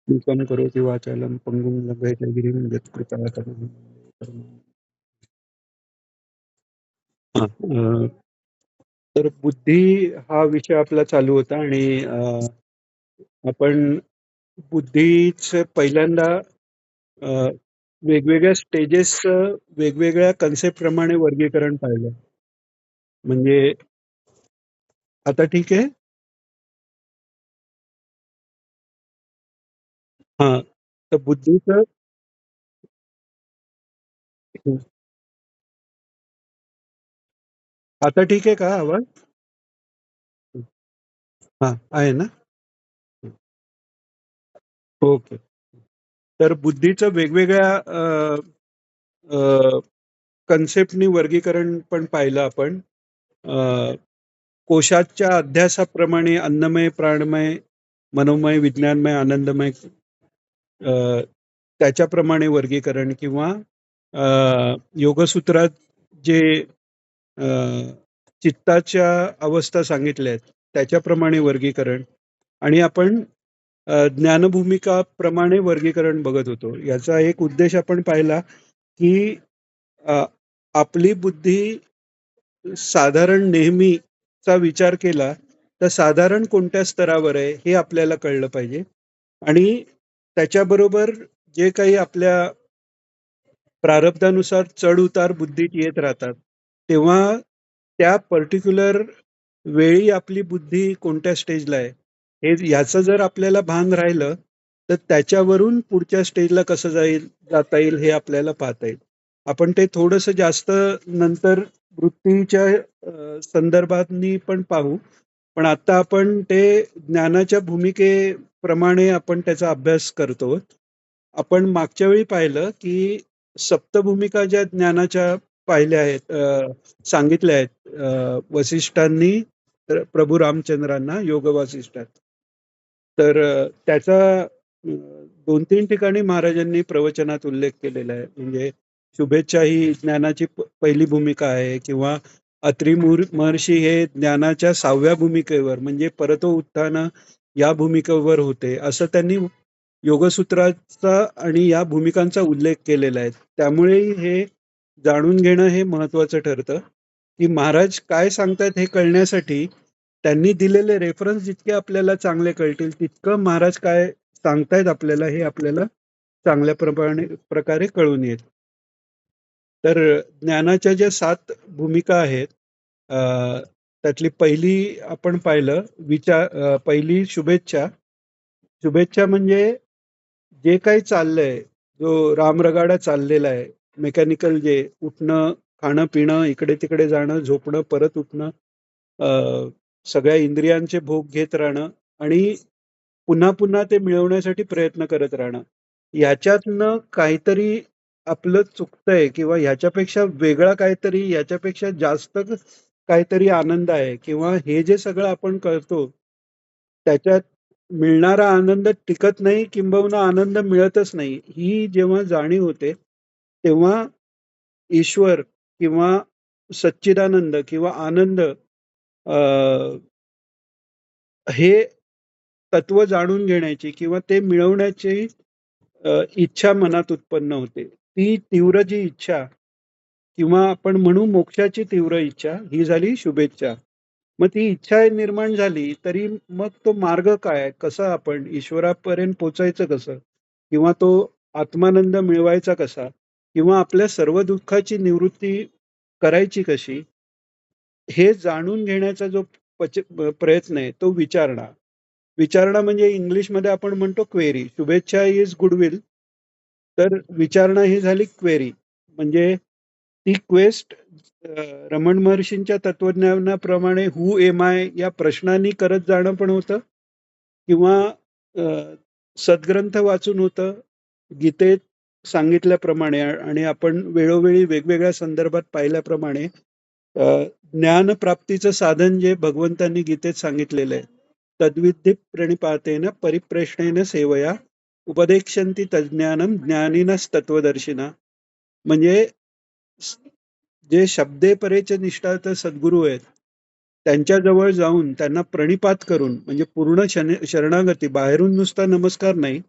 मूकं करोति वाचालं पङ्गुं लङ्घयते गिरिं यत्कृपातमहं वन्दे परमानन्दं. हां, तर बुद्धी हा विषय आपला चालू होता आणि आपण बुद्धीचं पहिल्यांदा अ, वेगवेगळ्या स्टेजेसचं वेगवेगळ्या कन्सेप्ट प्रमाणे वर्गीकरण पाहिलं. म्हणजे आता ठीक आहे? हां. तर बुद्धीचं आता ठीक आहे का आवाज? हां, आहे ना? ओके. तर बुद्धीचं वेगवेगळ्या अ, कन्सेप्टनी वर्गीकरण पण पाहिलं आपण. अ, कोशाच्या अध्यासाप्रमाणे अन्नमय, प्राणमय, मनोमय, विज्ञानमय, आनंदमय अ, त्याच्याप्रमाणे वर्गीकरण किंवा योगसूत्रात जे अ, चित्ताच्या अवस्था सांगितल्या आहेत त्याच्याप्रमाणे वर्गीकरण आणि आपण ज्ञानभूमिकाप्रमाणे वर्गीकरण बघत होतो. याचा एक उद्देश आपण पाहिला की अ, आपली बुद्धी साधारण नेहमीचा विचार केला तर साधारण कोणत्या स्तरावर आहे हे आपल्याला कळलं पाहिजे आणि त्याच्याबरोबर जे काही आपल्या प्रारब्धानुसार चढ उतार बुद्धीत येत राहतात तेव्हा त्या पर्टिक्युलर वेळी आपली बुद्धी कोणत्या स्टेजला आहे हे ह्याचं जर आपल्याला भान राहिलं तर त्याच्यावरून पुढच्या स्टेजला कसं जाता येईल हे आपल्याला पाहता येईल. आपण ते थोडंसं जास्त नंतर वृत्तीच्या संदर्भातनी पण पाहू. पण आता आपण ते ज्ञानाच्या भूमिकेप्रमाणे आपण त्याचा अभ्यास करतो. आपण मागच्या वेळी पाहिलं की सप्तभूमिका ज्या ज्ञानाच्या पाहिल्या आहेत, सांगितल्या आहेत वसिष्ठांनी प्रभू रामचंद्रांना योग वासिष्ठात. तर त्याचा 2-3 ठिकाणी महाराजांनी प्रवचनात उल्लेख केलेला आहे. म्हणजे शुभेच्छा ही ज्ञानाची पहिली भूमिका आहे किंवा अत्री महर्षी हे ज्ञानाच्या 6व्या भूमिकेवर म्हणजे परतो उत्थान या भूमिकेवर होते. असं त्यांनी योगसूत्राचा आणि या भूमिकांचा उल्लेख केलेला आहे. त्यामुळे हे जाणून घेणं हे महत्वाचं ठरतं, की महाराज काय सांगतायत हे कळण्यासाठी त्यांनी दिलेले रेफरन्स जितके आपल्याला चांगले कळतील, तितकं महाराज काय सांगतायत आपल्याला हे आपल्याला चांगल्या प्रकारे कळून येईल. तर ज्ञानाच्या ज्या 7 भूमिका आहेत, अ, त्यातली पहिली आपण पाहिलं पहिली शुभेच्छा. शुभेच्छा म्हणजे जे काही चाललंय, जो रामरगाडा चाललेला आहे, मेकॅनिकल जे उठणं, खाणं-पिणं, इकडे-तिकडे जाणं, झोपणं, परत उठणं, अ, सगळ्या इंद्रियांचे भोग घेत राहणं आणि पुन्हा-पुन्हा ते मिळवण्यासाठी प्रयत्न करत राहणं. ह्याच्यातनं काहीतरी आपलं चुकतंय किंवा ह्याच्यापेक्षा वेगळा काहीतरी, ह्याच्यापेक्षा जास्त काहीतरी आनंद आहे किंवा हे जे सगळं आपण करतो, त्याच्यात मिळणारा आनंद टिकत नाही किंबहुना आनंद मिळतच नाही. ही जेव्हा जाणीव होते, तेव्हा ईश्वर किंवा सच्चिदानंद किंवा आनंद हे तत्व जाणून घेण्याची किंवा ते मिळवण्याची इच्छा मनात उत्पन्न होते. ती तीव्र जी इच्छा किंवा आपण म्हणू मोक्षाची तीव्र इच्छा ही झाली शुभेच्छा. मग ती इच्छा निर्माण झाली तरी मग तो मार्ग काय? कसा आपण ईश्वरापर्यंत पोचायचं कसं? किंवा तो आत्मानंद मिळवायचा कसा? किंवा आपल्या सर्व दुःखाची निवृत्ती करायची कशी? हे जाणून घेण्याचा जो प्रयत्न आहे तो विचारणा. विचारणा म्हणजे इंग्लिशमध्ये आपण म्हणतो क्वेरी. शुभेच्छा इज गुडविल. तर विचारणा ही झाली क्वेरी. म्हणजे ती क्वेस्ट रमण महर्षींच्या तत्वज्ञानाप्रमाणे हू एम आय या प्रश्नांनी करत जाणं पण होतं किंवा अ, सद्ग्रंथ वाचून होतं, गीतेत सांगितल्याप्रमाणे आणि आपण वेळोवेळी वेगवेगळ्या संदर्भात पाहिल्याप्रमाणे ज्ञानप्राप्तीचं साधन जे भगवंतांनी गीतेत सांगितलेलं आहे, तद्विद्धी प्रणिपातेन परिप्रेषणेन सेवया उपदेक्षन्ति तज्ज्ञानम ज्ञानिनस्तत्वदर्शिना. म्हणजे जे शब्दे परेचे निष्ठात सद्गुरू आहेत त्यांच्याजवळ जाऊन त्यांना प्रणिपात करून म्हणजे पूर्ण शरणागती, बाहेरून नुसता नमस्कार नाही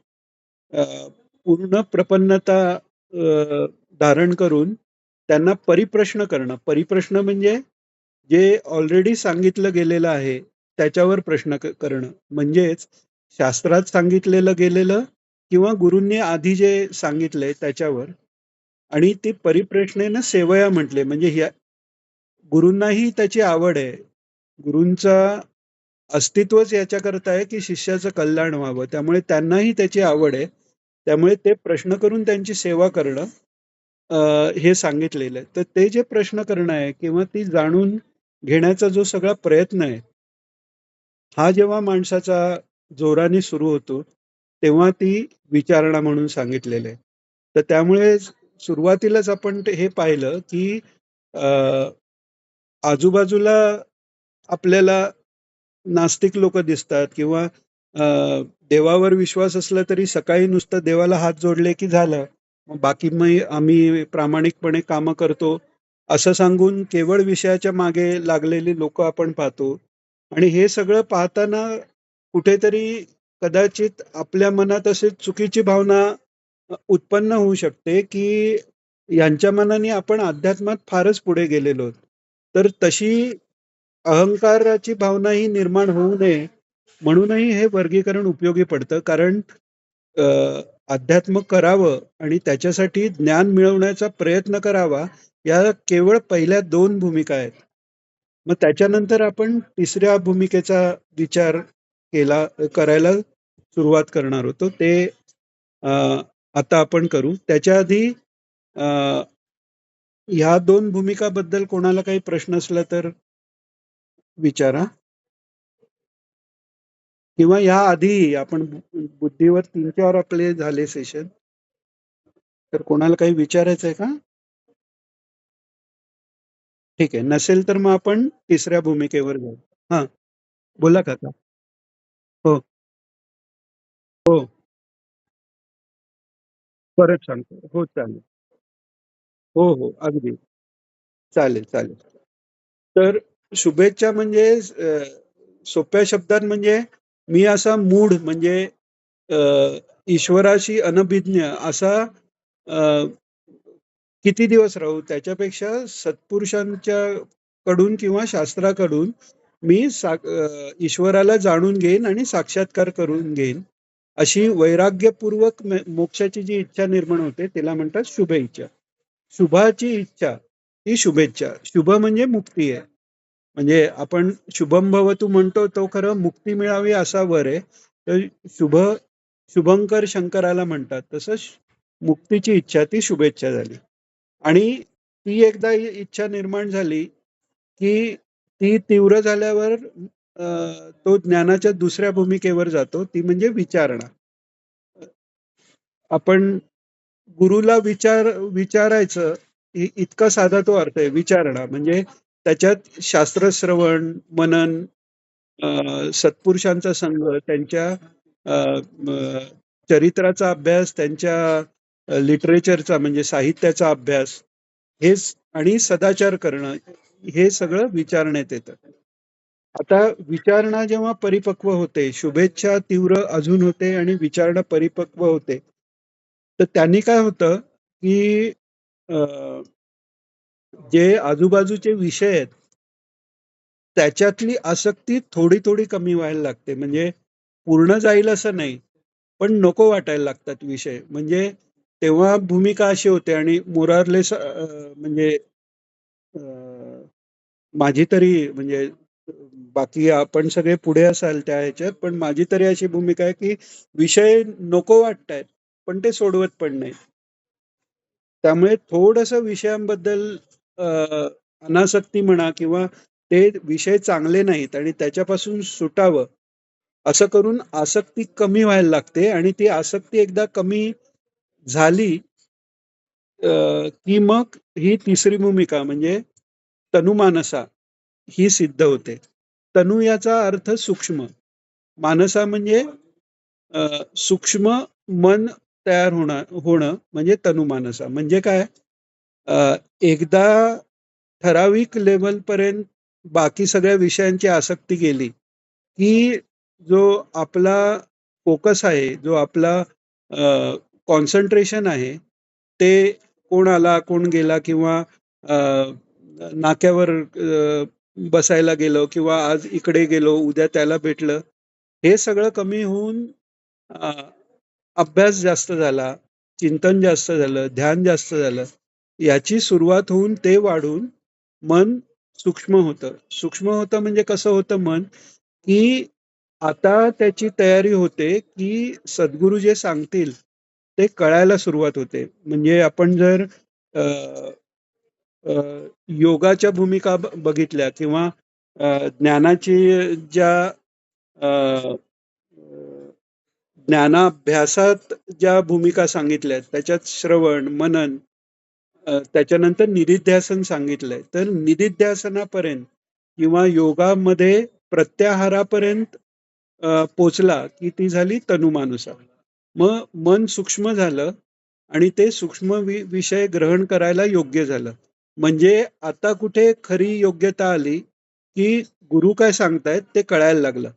अ, पूर्ण प्रपन्नता धारण करून त्यांना परिप्रश्न करणं. परिप्रश्न म्हणजे जे ऑलरेडी सांगितलं गेलेलं आहे त्याच्यावर प्रश्न करणं. म्हणजेच शास्त्रात सांगितलेलं गेलेलं किंवा गुरूंनी आधी जे सांगितलंय त्याच्यावर. आणि ते परिप्रश्नेनं सेवया म्हटले. म्हणजे गुरूंनाही त्याची आवड आहे. गुरूंचं अस्तित्वच याच्याकरता आहे की शिष्याचं कल्याण व्हावं. त्यामुळे त्यांनाही त्याची आवड आहे. त्यामुळे ते प्रश्न करून त्यांची सेवा करणं हे सांगितलेलं आहे. तर ते जे प्रश्न करणं आहे किंवा ती जाणून घेण्याचा जो सगळा प्रयत्न आहे, हा जेव्हा माणसाचा जोराने सुरू होतो, तेव्हा ती विचारणा म्हणून सांगितलेलं आहे. तर त्यामुळे सुरुवातीलाच आपण हे पाहिलं की अ, आजूबाजूला आपल्याला नास्तिक लोक दिसतात किंवा देवावर विश्वास असला तरी सकाळी नुसतं देवाला हात जोडले की झालं. मग बाकी मग आम्ही प्रामाणिकपणे कामं करतो असं सांगून केवळ विषयाच्या मागे लागलेली लोक आपण पाहतो. आणि हे सगळं पाहताना कुठेतरी कदाचित आपल्या मनात अशी चुकीची भावना उत्पन्न होऊ शकते की यांच्या मनाने आपण अध्यात्मात फारच पुढे गेलेलो आहोत. तर तशी अहंकाराची भावनाही निर्माण होऊ नये म्हणूनही हे वर्गीकरण उपयोगी पडतं. कारण अ, अध्यात्म करावं आणि त्याच्यासाठी ज्ञान मिळवण्याचा प्रयत्न करावा, या केवळ पहिल्या 2 भूमिका आहेत. मग त्याच्यानंतर आपण तिसऱ्या भूमिकेचा विचार करायला सुरुवात करणार होतो. ते अ, आता आपण करू. त्याच्या आधी अ, ह्या 2 भूमिकाबद्दल कोणाला काही प्रश्न असला तर विचारा. किंवा या आधी आपण बुद्धीवर 3-4 आपले झाले सेशन. तर कोणाला काही विचारायचं आहे का? ठीक आहे. नसेल तर मग आपण तिसऱ्या भूमिकेवर जाऊ. हां, बोला काका. हो, हो. परत सांगतो. हो, चालेल. हो, हो. अगदी. चालेल, चालेल. तर शुभेच्छा म्हणजे सोप्या शब्दात म्हणजे मी असा मूढ म्हणजे अ, ईश्वराशी अनभिज्ञ असा अ, किती दिवस राहू? त्याच्यापेक्षा सत्पुरुषांच्या कडून किंवा शास्त्राकडून मी ईश्वराला जाणून घेईन आणि साक्षात्कार करून घेईन. अशी वैराग्यपूर्वक मोक्षाची जी इच्छा निर्माण होते त्याला म्हणतात शुभ इच्छा. शुभाची इच्छा ही शुभेच्छा. शुभ म्हणजे मुक्ती आहे. म्हणजे आपण शुभम भवतु म्हणतो तो खरं मुक्ती मिळावी असा वर आहे. तर शुभ शुभंकर शंकराला म्हणतात. तसं मुक्तीची इच्छा ती शुभेच्छा झाली. आणि ती एकदा इच्छा निर्माण झाली की ती तीव्र झाल्यावर तो ज्ञानाच्या दुसऱ्या भूमिकेवर जातो. ती म्हणजे विचारणा. आपण गुरुला विचारायचं इतका साधा तो अर्थ आहे विचारणा. म्हणजे त्याच्यात शास्त्रश्रवण, मनन, सत्पुरुषांचा संग, त्यांच्या अ, म, चरित्राचा अभ्यास, त्यांच्या लिटरेचरचा म्हणजे साहित्याचा अभ्यास, आणि सदाचार करणं, हे सगळं विचारण्यात येतं. आता विचारणा जेव्हा परिपक्व होते, शुभेच्छा तीव्र अजून होते आणि विचारणा परिपक्व होते, तर त्यांनी काय होतं की अ, जे आजूबाजूचे विषय आहेत त्याच्यातली आसक्ती थोडी थोडी कमी व्हायला लागते. म्हणजे पूर्ण जाईल असं नाही, पण नको वाटायला लागतात विषय. म्हणजे तेव्हा भूमिका अशी होते आणि मोरारलेस म्हणजे अ, माझी तरी म्हणजे बाकी आपण सगळे पुढे असाल त्या ह्याच्यात, पण माझी तरी अशी भूमिका आहे की विषय नको वाटतायत पण ते सोडवत पण नाही. त्यामुळे थोडंसं विषयांबद्दल अ, अनासक्ती म्हणा किंवा ते विषय चांगले नाहीत आणि त्याच्यापासून सुटावं असं करून आसक्ती कमी व्हायला लागते. आणि ती आसक्ती एकदा कमी झाली की मग ही तिसरी भूमिका म्हणजे तनुमानसा ही सिद्ध होते. तनु याचा अर्थ सूक्ष्म, मानसा म्हणजे सूक्ष्म मन तयार होणं म्हणजे तनुमानसा. म्हणजे काय? एकदा ठराविक लेव्हलपर्यंत बाकी सगळ्या विषयांची आसक्ती गेली की जो आपला फोकस आहे, जो आपला कॉन्सन्ट्रेशन आहे ते कोण आला कोण गेला किंवा अ, नाक्यावर बसायला गेलो किंवा आज इकडे गेलो उद्या त्याला भेटलं हे सगळं कमी होऊन अ, अभ्यास जास्त झाला, चिंतन जास्त झालं, ध्यान जास्त झालं. याची सुरुवात होऊन ते वाढून मन सूक्ष्म होतं. सूक्ष्म होतं म्हणजे कसं होतं मन, की आता त्याची तयारी होते, की सद्गुरू जे सांगतील ते कळायला सुरुवात होते. म्हणजे आपण जर अ, अ, योगाच्या भूमिका बघितल्या किंवा ज्ञानाची ज्या अ, ज्ञानाभ्यासात ज्या भूमिका सांगितल्या आहेत, त्याच्यात श्रवण, मनन, त्याच्यानंतर निदिध्यासन सांगितलंय. तर निदिध्यासनापर्यंत किंवा योगामध्ये प्रत्याहारापर्यंत पोचला की ती झाली तनुमानुसा. मग मन सूक्ष्म झालं आणि ते सूक्ष्म विषय ग्रहण करायला योग्य झालं. म्हणजे आता कुठे खरी योग्यता आली की गुरु काय सांगतायत ते कळायला लागलं.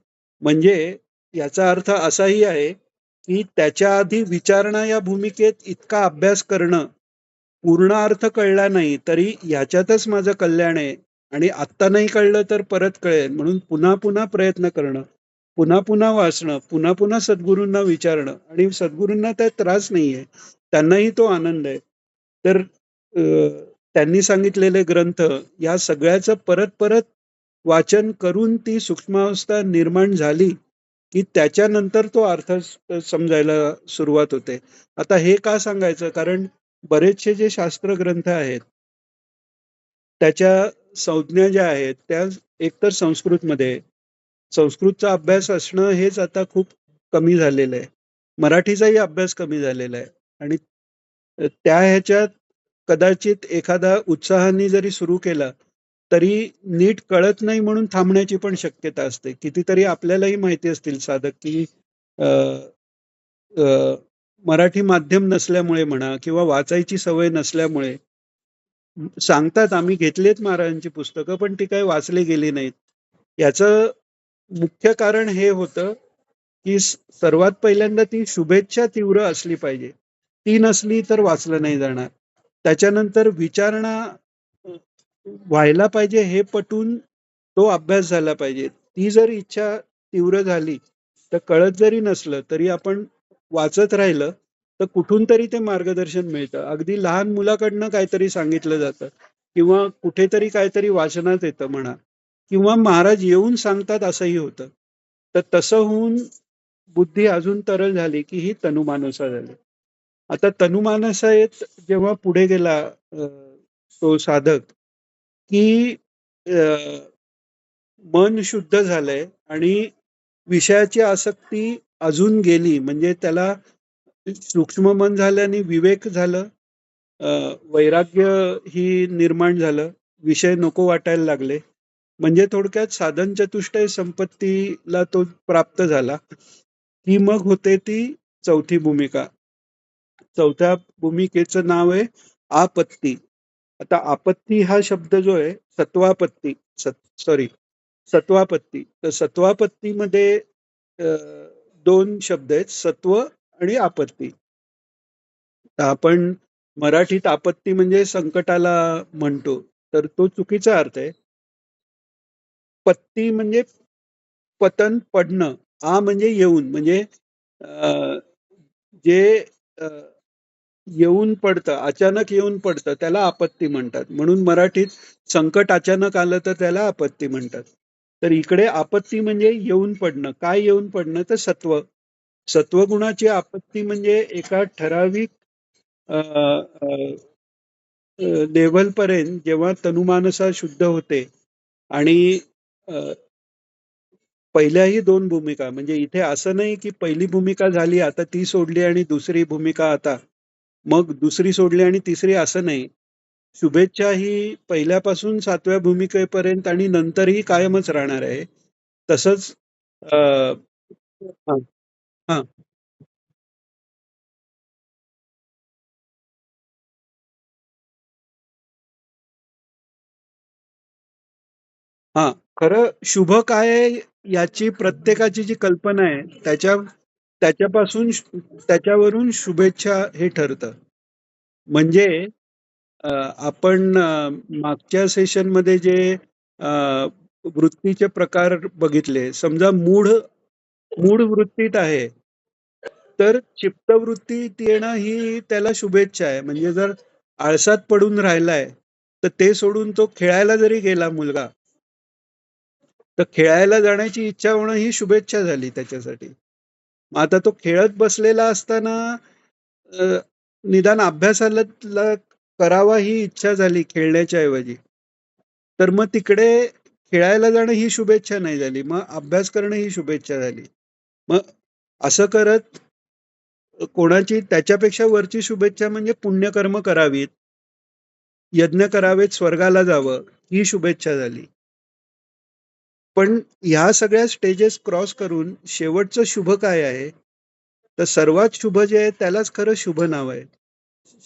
म्हणजे याचा अर्थ असाही आहे की त्याच्या आधी विचारणा या भूमिकेत इतका अभ्यास करणं पूर्ण अर्थ कळला नाही तरी ह्याच्यातच माझं कल्याण आहे आणि आत्ता नाही कळलं तर परत कळेल म्हणून पुन्हा पुन्हा प्रयत्न करणं, पुन्हा पुन्हा वाचणं, पुन्हा पुन्हा सद्गुरूंना विचारणं आणि सद्गुरूंना त्यात त्रास नाहीये, त्यांनाही तो आनंद आहे. तर त्यांनी सांगितलेले ग्रंथ या सगळ्याचं परत परत वाचन करून ती सूक्ष्मावस्था निर्माण झाली की त्याच्यानंतर तो अर्थ समजायला सुरुवात होते. आता हे का सांगायचं, कारण बरेचसे जे शास्त्र ग्रंथ आहेत त्याच्या संज्ञा ज्या आहेत त्या एकतर संस्कृतमध्ये आहे. संस्कृतचा अभ्यास असणं हेच आता खूप कमी झालेलं आहे. मराठीचाही अभ्यास कमी झालेला आहे आणि त्या ह्याच्यात कदाचित एखादा उत्साहाने जरी सुरू केला तरी नीट कळत नाही म्हणून थांबण्याची पण शक्यता असते. कितीतरी आपल्यालाही माहिती असतील साधक की अ, अ, मराठी माध्यम नसल्यामुळे म्हणा किंवा वाचायची सवय नसल्यामुळे सांगतात आम्ही घेतलेत महाराजांची पुस्तकं पण ती काही वाचली गेली नाहीत. याचं मुख्य कारण हे होतं की सर्वात पहिल्यांदा ती शुभेच्छा तीव्र असली पाहिजे. ती नसली तर वाचलं नाही जाणार. त्याच्यानंतर विचारणा अ, व्हायला पाहिजे हे पटून तो अभ्यास झाला पाहिजे. ती जर इच्छा तीव्र झाली तर कळत जरी नसलं तरी आपण वाचत राहिलं तर कुठून तरी ते मार्गदर्शन मिळतं. अगदी लहान मुलाकडनं काहीतरी सांगितलं जातं किंवा कुठेतरी काहीतरी वाचनात येतं म्हणा किंवा महाराज येऊन सांगतात असंही होतं. तर तसं होऊन बुद्धी अजून तरल झाली की ही तनुमानसा झाली. आता तनुमानसात जेव्हा पुढे गेला तो साधक की मन शुद्ध झालंय आणि विषयाची आसक्ती अजून गेली म्हणजे त्याला सूक्ष्म मन झाल्याने विवेक झालं, अ, वैराग्य ही निर्माण झालं, विषय नको वाटायला लागले. म्हणजे थोडक्यात साधन चतुष्टय संपत्तीला तो प्राप्त झाला की मग होते ती चौथी भूमिका. चौथ्या भूमिकेचं नाव आहे आपत्ती. आता आपत्ती हा शब्द जो आहे सत्वापत्ती, सॉरी सत्वापत्ती. तर सत्वापत्तीमध्ये अ, दोन शब्द आहेत, सत्व आणि आपत्ती. तर आपण मराठीत आपत्ती म्हणजे संकटाला म्हणतो, तर तो चुकीचा अर्थ आहे. पत्ती म्हणजे पतन, पडणं. आ म्हणजे येऊन, म्हणजे अ, जे अ, येऊन पडतं, अचानक येऊन पडतं, त्याला आपत्ती म्हणतात. म्हणून मराठीत संकट अचानक आलं तर त्याला आपत्ती म्हणतात. तर इकडे आपत्ती म्हणजे येऊन पडणं. काय येऊन पडणं? तर सत्व. सत्वगुणाची आपत्ती म्हणजे एका ठराविक अ, अ, लेव्हलपर्यंत जेव्हा तनुमानसा शुद्ध होते आणि अ, पहिल्याही दोन भूमिका, म्हणजे इथे असं नाही की पहिली भूमिका झाली आता ती सोडली आणि दुसरी भूमिका आता, मग दुसरी सोडली आणि तिसरी, असं नाही. शुभेच्छा ही पहिल्यापासून सातव्या भूमिकेपर्यंत आणि नंतरही कायमच राहणार आहे. तसंच अ, हां, हां, हां. खरं शुभ काय आहे याची प्रत्येकाची जी कल्पना आहे त्याच्या त्याच्यापासून त्याच्यावरून शुभेच्छा हे ठरतं. म्हणजे अ, आपण मागच्या सेशनमध्ये जे अ, वृत्तीचे प्रकार बघितले. समजा मूढ मूढ वृत्तीत आहे, तर चित्तवृत्तीत येणं ही त्याला शुभेच्छा आहे. म्हणजे जर आळसात पडून राहिलाय, तर ते सोडून तो खेळायला जरी गेला मुलगा, तर खेळायला जाण्याची इच्छा होणं ही शुभेच्छा झाली त्याच्यासाठी. मग आता तो खेळत बसलेला असताना अ, निदान अभ्यासाला करावा ही इच्छा झाली खेळण्याच्या ऐवजी. तर मग तिकडे खेळायला जाणं ही शुभेच्छा नाही झाली. मग अभ्यास करणं ही शुभेच्छा झाली. मग असं करत कोणाची त्याच्यापेक्षा वरची शुभेच्छा म्हणजे पुण्यकर्म करावीत, यज्ञ करावेत, स्वर्गाला जावं, ही शुभेच्छा झाली. पण ह्या सगळ्या स्टेजेस क्रॉस करून शेवटचं शुभ काय आहे? तर सर्वात शुभ जे आहे त्यालाच खरं शुभ नाव आहे.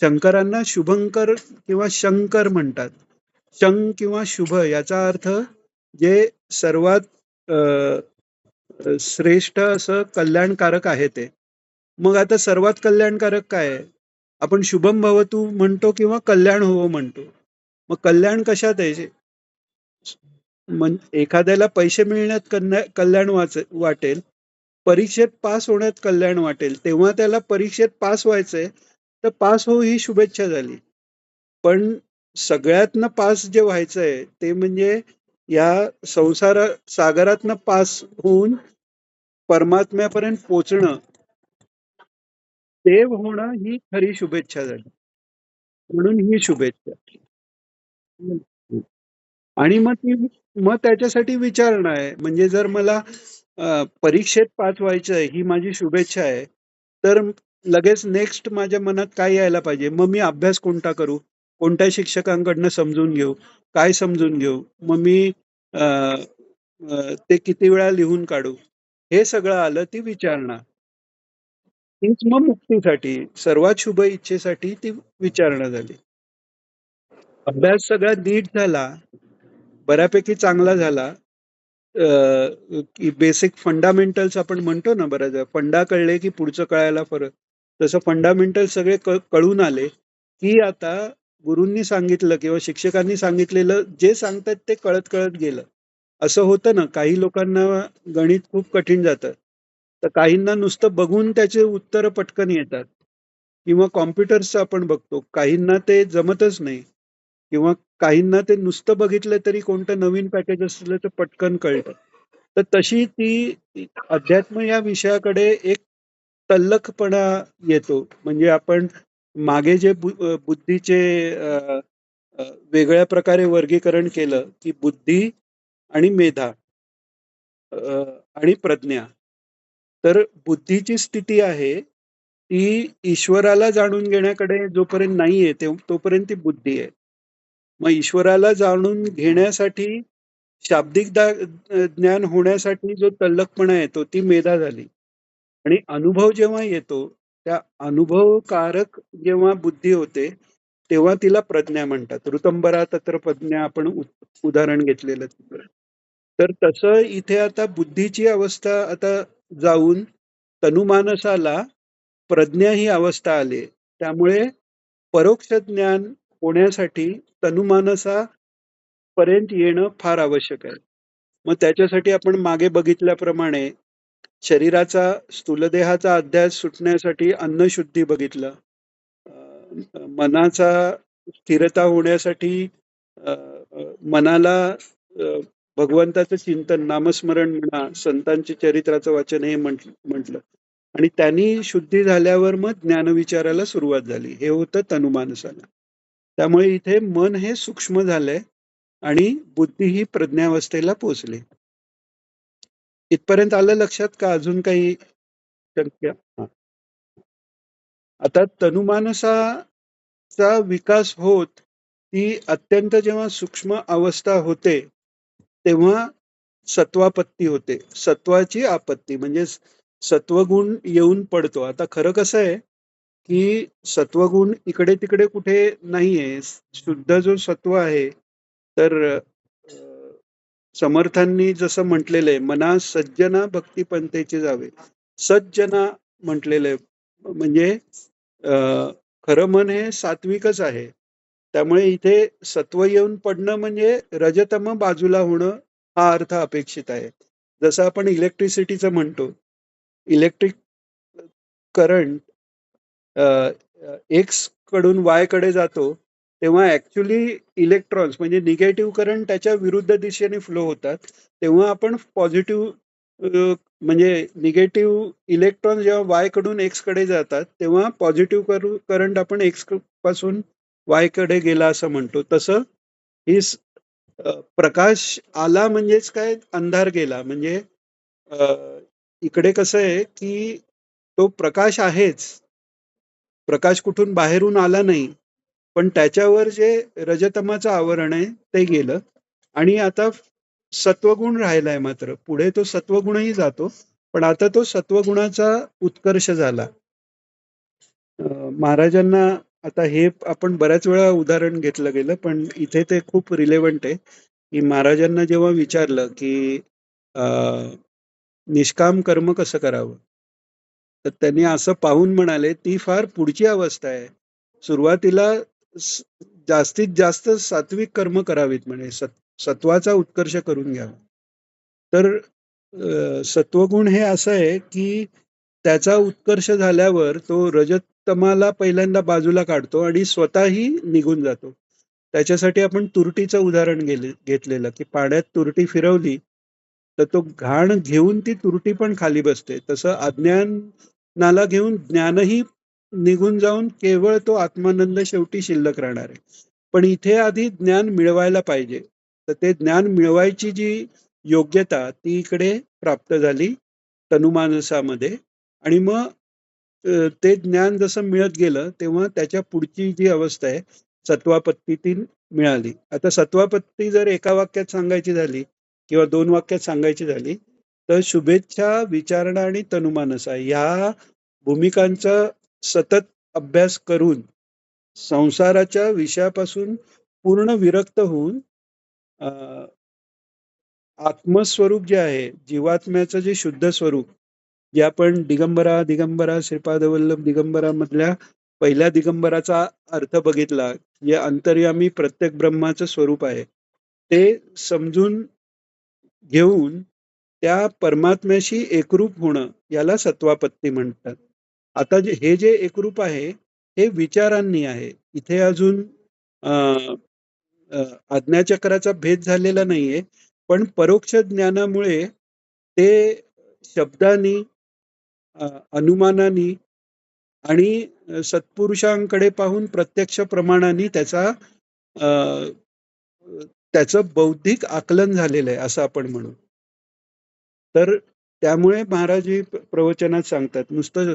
शंकरांना शुभंकर किंवा शंकर म्हणतात. शं किंवा शुभ याचा अर्थ जे सर्वात अ, श्रेष्ठ असं कल्याणकारक आहे ते. मग आता सर्वात कल्याणकारक काय आहे? आपण शुभम भवतु म्हणतो किंवा कल्याण होवो म्हणतो. मग कल्याण कशात आहे? एखाद्याला पैसे मिळण्यात कल्याण वाटेल, परीक्षेत पास होण्यात कल्याण वाटेल, तेव्हा त्याला परीक्षेत पास व्हायचंय, तर पास हो ही शुभेच्छा झाली. पण सगळ्यातनं पास जे व्हायचंय ते म्हणजे या संसार सागरातनं पास होऊन परमात्म्यापर्यंत पोचणं, देव होणं ही खरी शुभेच्छा झाली. म्हणून ही शुभेच्छा. आणि मग त्याच्यासाठी विचारणा आहे. म्हणजे जर मला परीक्षेत पास व्हायचंय ही माझी शुभेच्छा आहे, तर लगेच नेक्स्ट माझ्या मनात काय यायला पाहिजे? मग मी अभ्यास कोणता करू? कोणत्या शिक्षकांकडनं समजून घेऊ? काय समजून घेऊ? मग मी अ, ते किती वेळा लिहून काढू? हे सगळं आलं ती विचारणा. तीच मग मुक्तीसाठी, सर्वात शुभ इच्छेसाठी ती विचारणा झाली. अभ्यास सगळा नीट झाला, बऱ्यापैकी चांगला झाला. की बेसिक फंडामेंटल्स आपण म्हणतो ना बऱ्याच वेळा, फंडा कळले की पुढचं कळायला फरक. तसं फंडामेंटल सगळे कळून आले, की आता गुरूंनी सांगितलं किंवा शिक्षकांनी सांगितलेलं जे सांगतात ते कळत कळत गेलं. असं होतं ना, काही लोकांना गणित खूप कठीण जातं. तर काहींना नुसतं बघून त्याचे उत्तरं पटकन येतात. किंवा कॉम्प्युटर्सचं आपण बघतो, काहींना ते जमतच नाही. किंवा काहींना ते नुसतं बघितलं तरी कोणतं नवीन पॅकेज असलं तर पटकन कळतं. तर तशी ती अध्यात्म या विषयाकडे एक तल्लखपणा येतो. म्हणजे आपण मागे जे बुद्धीचे अ, अ, वेगळ्या प्रकारे वर्गीकरण केलं, की बुद्धी आणि मेधा आणि प्रज्ञा. तर बुद्धीची स्थिती आहे, ती ईश्वराला जाणून घेण्याकडे जोपर्यंत नाहीये, तोपर्यंत ती बुद्धी आहे. मग ईश्वराला जाणून घेण्यासाठी शाब्दिक ज्ञान होण्यासाठी जो तल्लखपणा येतो ती मेधा झाली. आणि अनुभव जेव्हा येतो, त्या अनुभवकारक जेव्हा बुद्धी होते, तेव्हा तिला प्रज्ञा म्हणतात. ऋतंभरा तत्र प्रज्ञा आपण उदाहरण घेतलेलं तिकडे. तर तसं इथे आता बुद्धीची अवस्था आता जाऊन तनुमानसाला प्रज्ञा ही अवस्था आली. त्यामुळे परोक्ष ज्ञान होण्यासाठी तनुमानसा पर्यंत येणं फार आवश्यक आहे. मग त्याच्यासाठी आपण मागे बघितल्याप्रमाणे शरीराचा स्थूलदेहाचा अध्यास सुटण्यासाठी अन्नशुद्धी बघितलं. मनाचा स्थिरता होण्यासाठी अ, मनाला अ, भगवंताचं चिंतन, नामस्मरण म्हणा, संतांच्या चरित्राचं वाचन हे म्हटलं. आणि त्यांनी शुद्धी झाल्यावर मग ज्ञानविचाराला सुरुवात झाली. हे होतं तनुमानसाला. त्यामुळे इथे मन हे सूक्ष्म झालंय आणि बुद्धी ही प्रज्ञावस्थेला पोहोचली. इथपर्यंत आलं लक्षात का अजून काही शंका? हा. आता तनुमानसाचा विकास होत ती अत्यंत जेव्हा सूक्ष्म अवस्था होते, तेव्हा सत्वापत्ती होते. सत्वाची आपत्ती म्हणजे सत्वगुण येऊन पडतो. आता खरं कसं आहे, की सत्वगुण इकडे तिकडे कुठे नाहीये. शुद्ध जो सत्व आहे, तर समर्थांनी जसं म्हटलेलं आहे, मना सज्जना भक्ती पंथेचे जावे. सज्जना म्हटलेलं आहे. म्हणजे खरं मन हे सात्विकच आहे. त्यामुळे इथे सत्व येऊन पडणं म्हणजे रजतम बाजूला होणं हा अर्थ अपेक्षित आहे. जसं आपण इलेक्ट्रिसिटीचं म्हणतो. इलेक्ट्रिक करंट एक्स कडून वाय कडे जातो, तेव्हा ऍक्च्युली इलेक्ट्रॉन्स म्हणजे निगेटिव्ह करंट त्याच्या विरुद्ध दिशेने फ्लो होतात. तेव्हा आपण पॉझिटिव्ह म्हणजे निगेटिव्ह इलेक्ट्रॉन जेव्हा वाय कडून एक्स कडे जातात, तेव्हा पॉझिटिव्ह करंट आपण एक्स पासून वाय कडे गेला असं म्हणतो. तसं ही प्रकाश आला म्हणजेच काय, अंधार गेला म्हणजे अ, इकडे कसं आहे की तो प्रकाश आहेच. प्रकाश कुठून बाहेरून आला नाही. पण त्याच्यावर जे रजतमाचं आवरण आहे ते गेलं आणि आता सत्वगुण राहिलाय मात्र. पुढे तो सत्वगुणही जातो. पण आता तो सत्वगुणाचा उत्कर्ष झाला. महाराजांना आता हे आपण बऱ्याच वेळा उदाहरण घेतलं गेलं, पण इथे ते खूप रिलेव्हंट आहे, की महाराजांना जेव्हा विचारलं की अ, निष्काम कर्म कसं करावं, तर त्यांनी असं पाहून म्हणाले, ती फार पुढची अवस्था आहे. सुरुवातीला स- जास्तीत जास्त सात्विक कर्म करावीत म्हणे, सत्वाचा उत्कर्ष करून घ्यावा. तर सत्वगुण हे असं आहे की त्याचा उत्कर्ष झाल्यावर तो रजतमाला पहिल्यांदा बाजूला काढतो आणि स्वतःही निघून जातो. त्याच्यासाठी आपण तुरटीचं उदाहरण घेतलेलं, की पाण्यात तुरटी फिरवली तर तो घाण घेऊन ती तुरटी पण खाली बसते. तसं अज्ञानाला घेऊन ज्ञानही निघून जाऊन केवळ तो आत्मानंद शेवटी शिल्लक राहणार आहे. पण इथे आधी ज्ञान मिळवायला पाहिजे. तर ते ज्ञान मिळवायची जी योग्यता ती इकडे प्राप्त झाली तनुमानसामध्ये. आणि मग ते ज्ञान जसं मिळत गेलं तेव्हा त्याच्या पुढची जी अवस्था आहे सत्वापत्तीतील मिळाली. आता सत्वापत्ती जर एका वाक्यात सांगायची झाली किंवा 2 वाक्यात सांगायची झाली, तर शुभेच्छा, विचारणा आणि तनुमानसा ह्या भूमिकांचा सतत अभ्यास करून संसाराच्या विषयापासून पूर्ण विरक्त होऊन अ, आत्मस्वरूप जे आहे, जीवात्म्याचं जे शुद्ध स्वरूप, जे आपण दिगंबरा दिगंबरा श्रीपादवल्लभ दिगंबरा मधल्या पहिल्या दिगंबराचा अर्थ बघितला, जे अंतर्यामी प्रत्येक ब्रह्माचं स्वरूप आहे, ते समजून घेऊन त्या परमात्म्याशी एकरूप होणं याला सत्वापत्ती म्हणतात. आता हे जे एकरूप आहे हे विचारांनी आहे. इथे अजून अ, अ, आज्ञाचक्राचा भेद झालेला नाहीये, पण परोक्ष ज्ञानामुळे ते शब्दांनी, अनुमानानी आणि सत्पुरुषांकडे पाहून प्रत्यक्ष प्रमाणाने अ, त्याचं बौद्धिक आकलन झालेलं आहे असं आपण म्हणू. तर त्यामुळे महाराज हे प्रवचनात सांगतात. नुसतं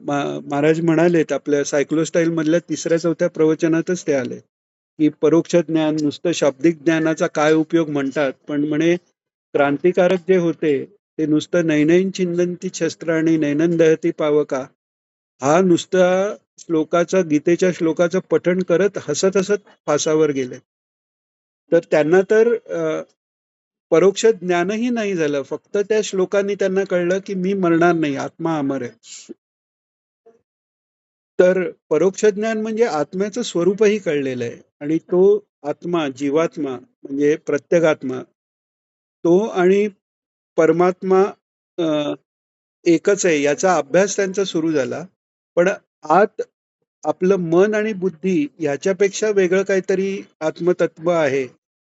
महाराज म्हणालेत आपल्या सायक्लोस्टाईल मधल्या 3ऱ्या-4थ्या प्रवचनातच ते आले, की परोक्ष ज्ञान नुसतं शाब्दिक ज्ञानाचा काय उपयोग म्हणतात, पण म्हणे क्रांतिकारक जे होते ते नुसतं नैनैन छिंदंती शस्त्र आणि नैनन दहती पावका हा नुसता गीतेच्या श्लोकाचं पठण करत हसत हसत फासावर गेले. तर त्यांना तर परोक्ष ज्ञानही नाही झालं. फक्त त्या श्लोकांनी त्यांना कळलं की मी मरणार नाही, आत्मा अमर आहे. तर परोक्ष ज्ञान म्हणजे आत्म्याचं स्वरूपही कळलेलं आहे आणि तो आत्मा, जीवात्मा म्हणजे प्रत्यगात्मा, तो आणि परमात्मा अ, एकच आहे याचा अभ्यास त्यांचा सुरू झाला. पण आत आपलं मन आणि बुद्धी याच्यापेक्षा वेगळं काहीतरी आत्मतत्व आहे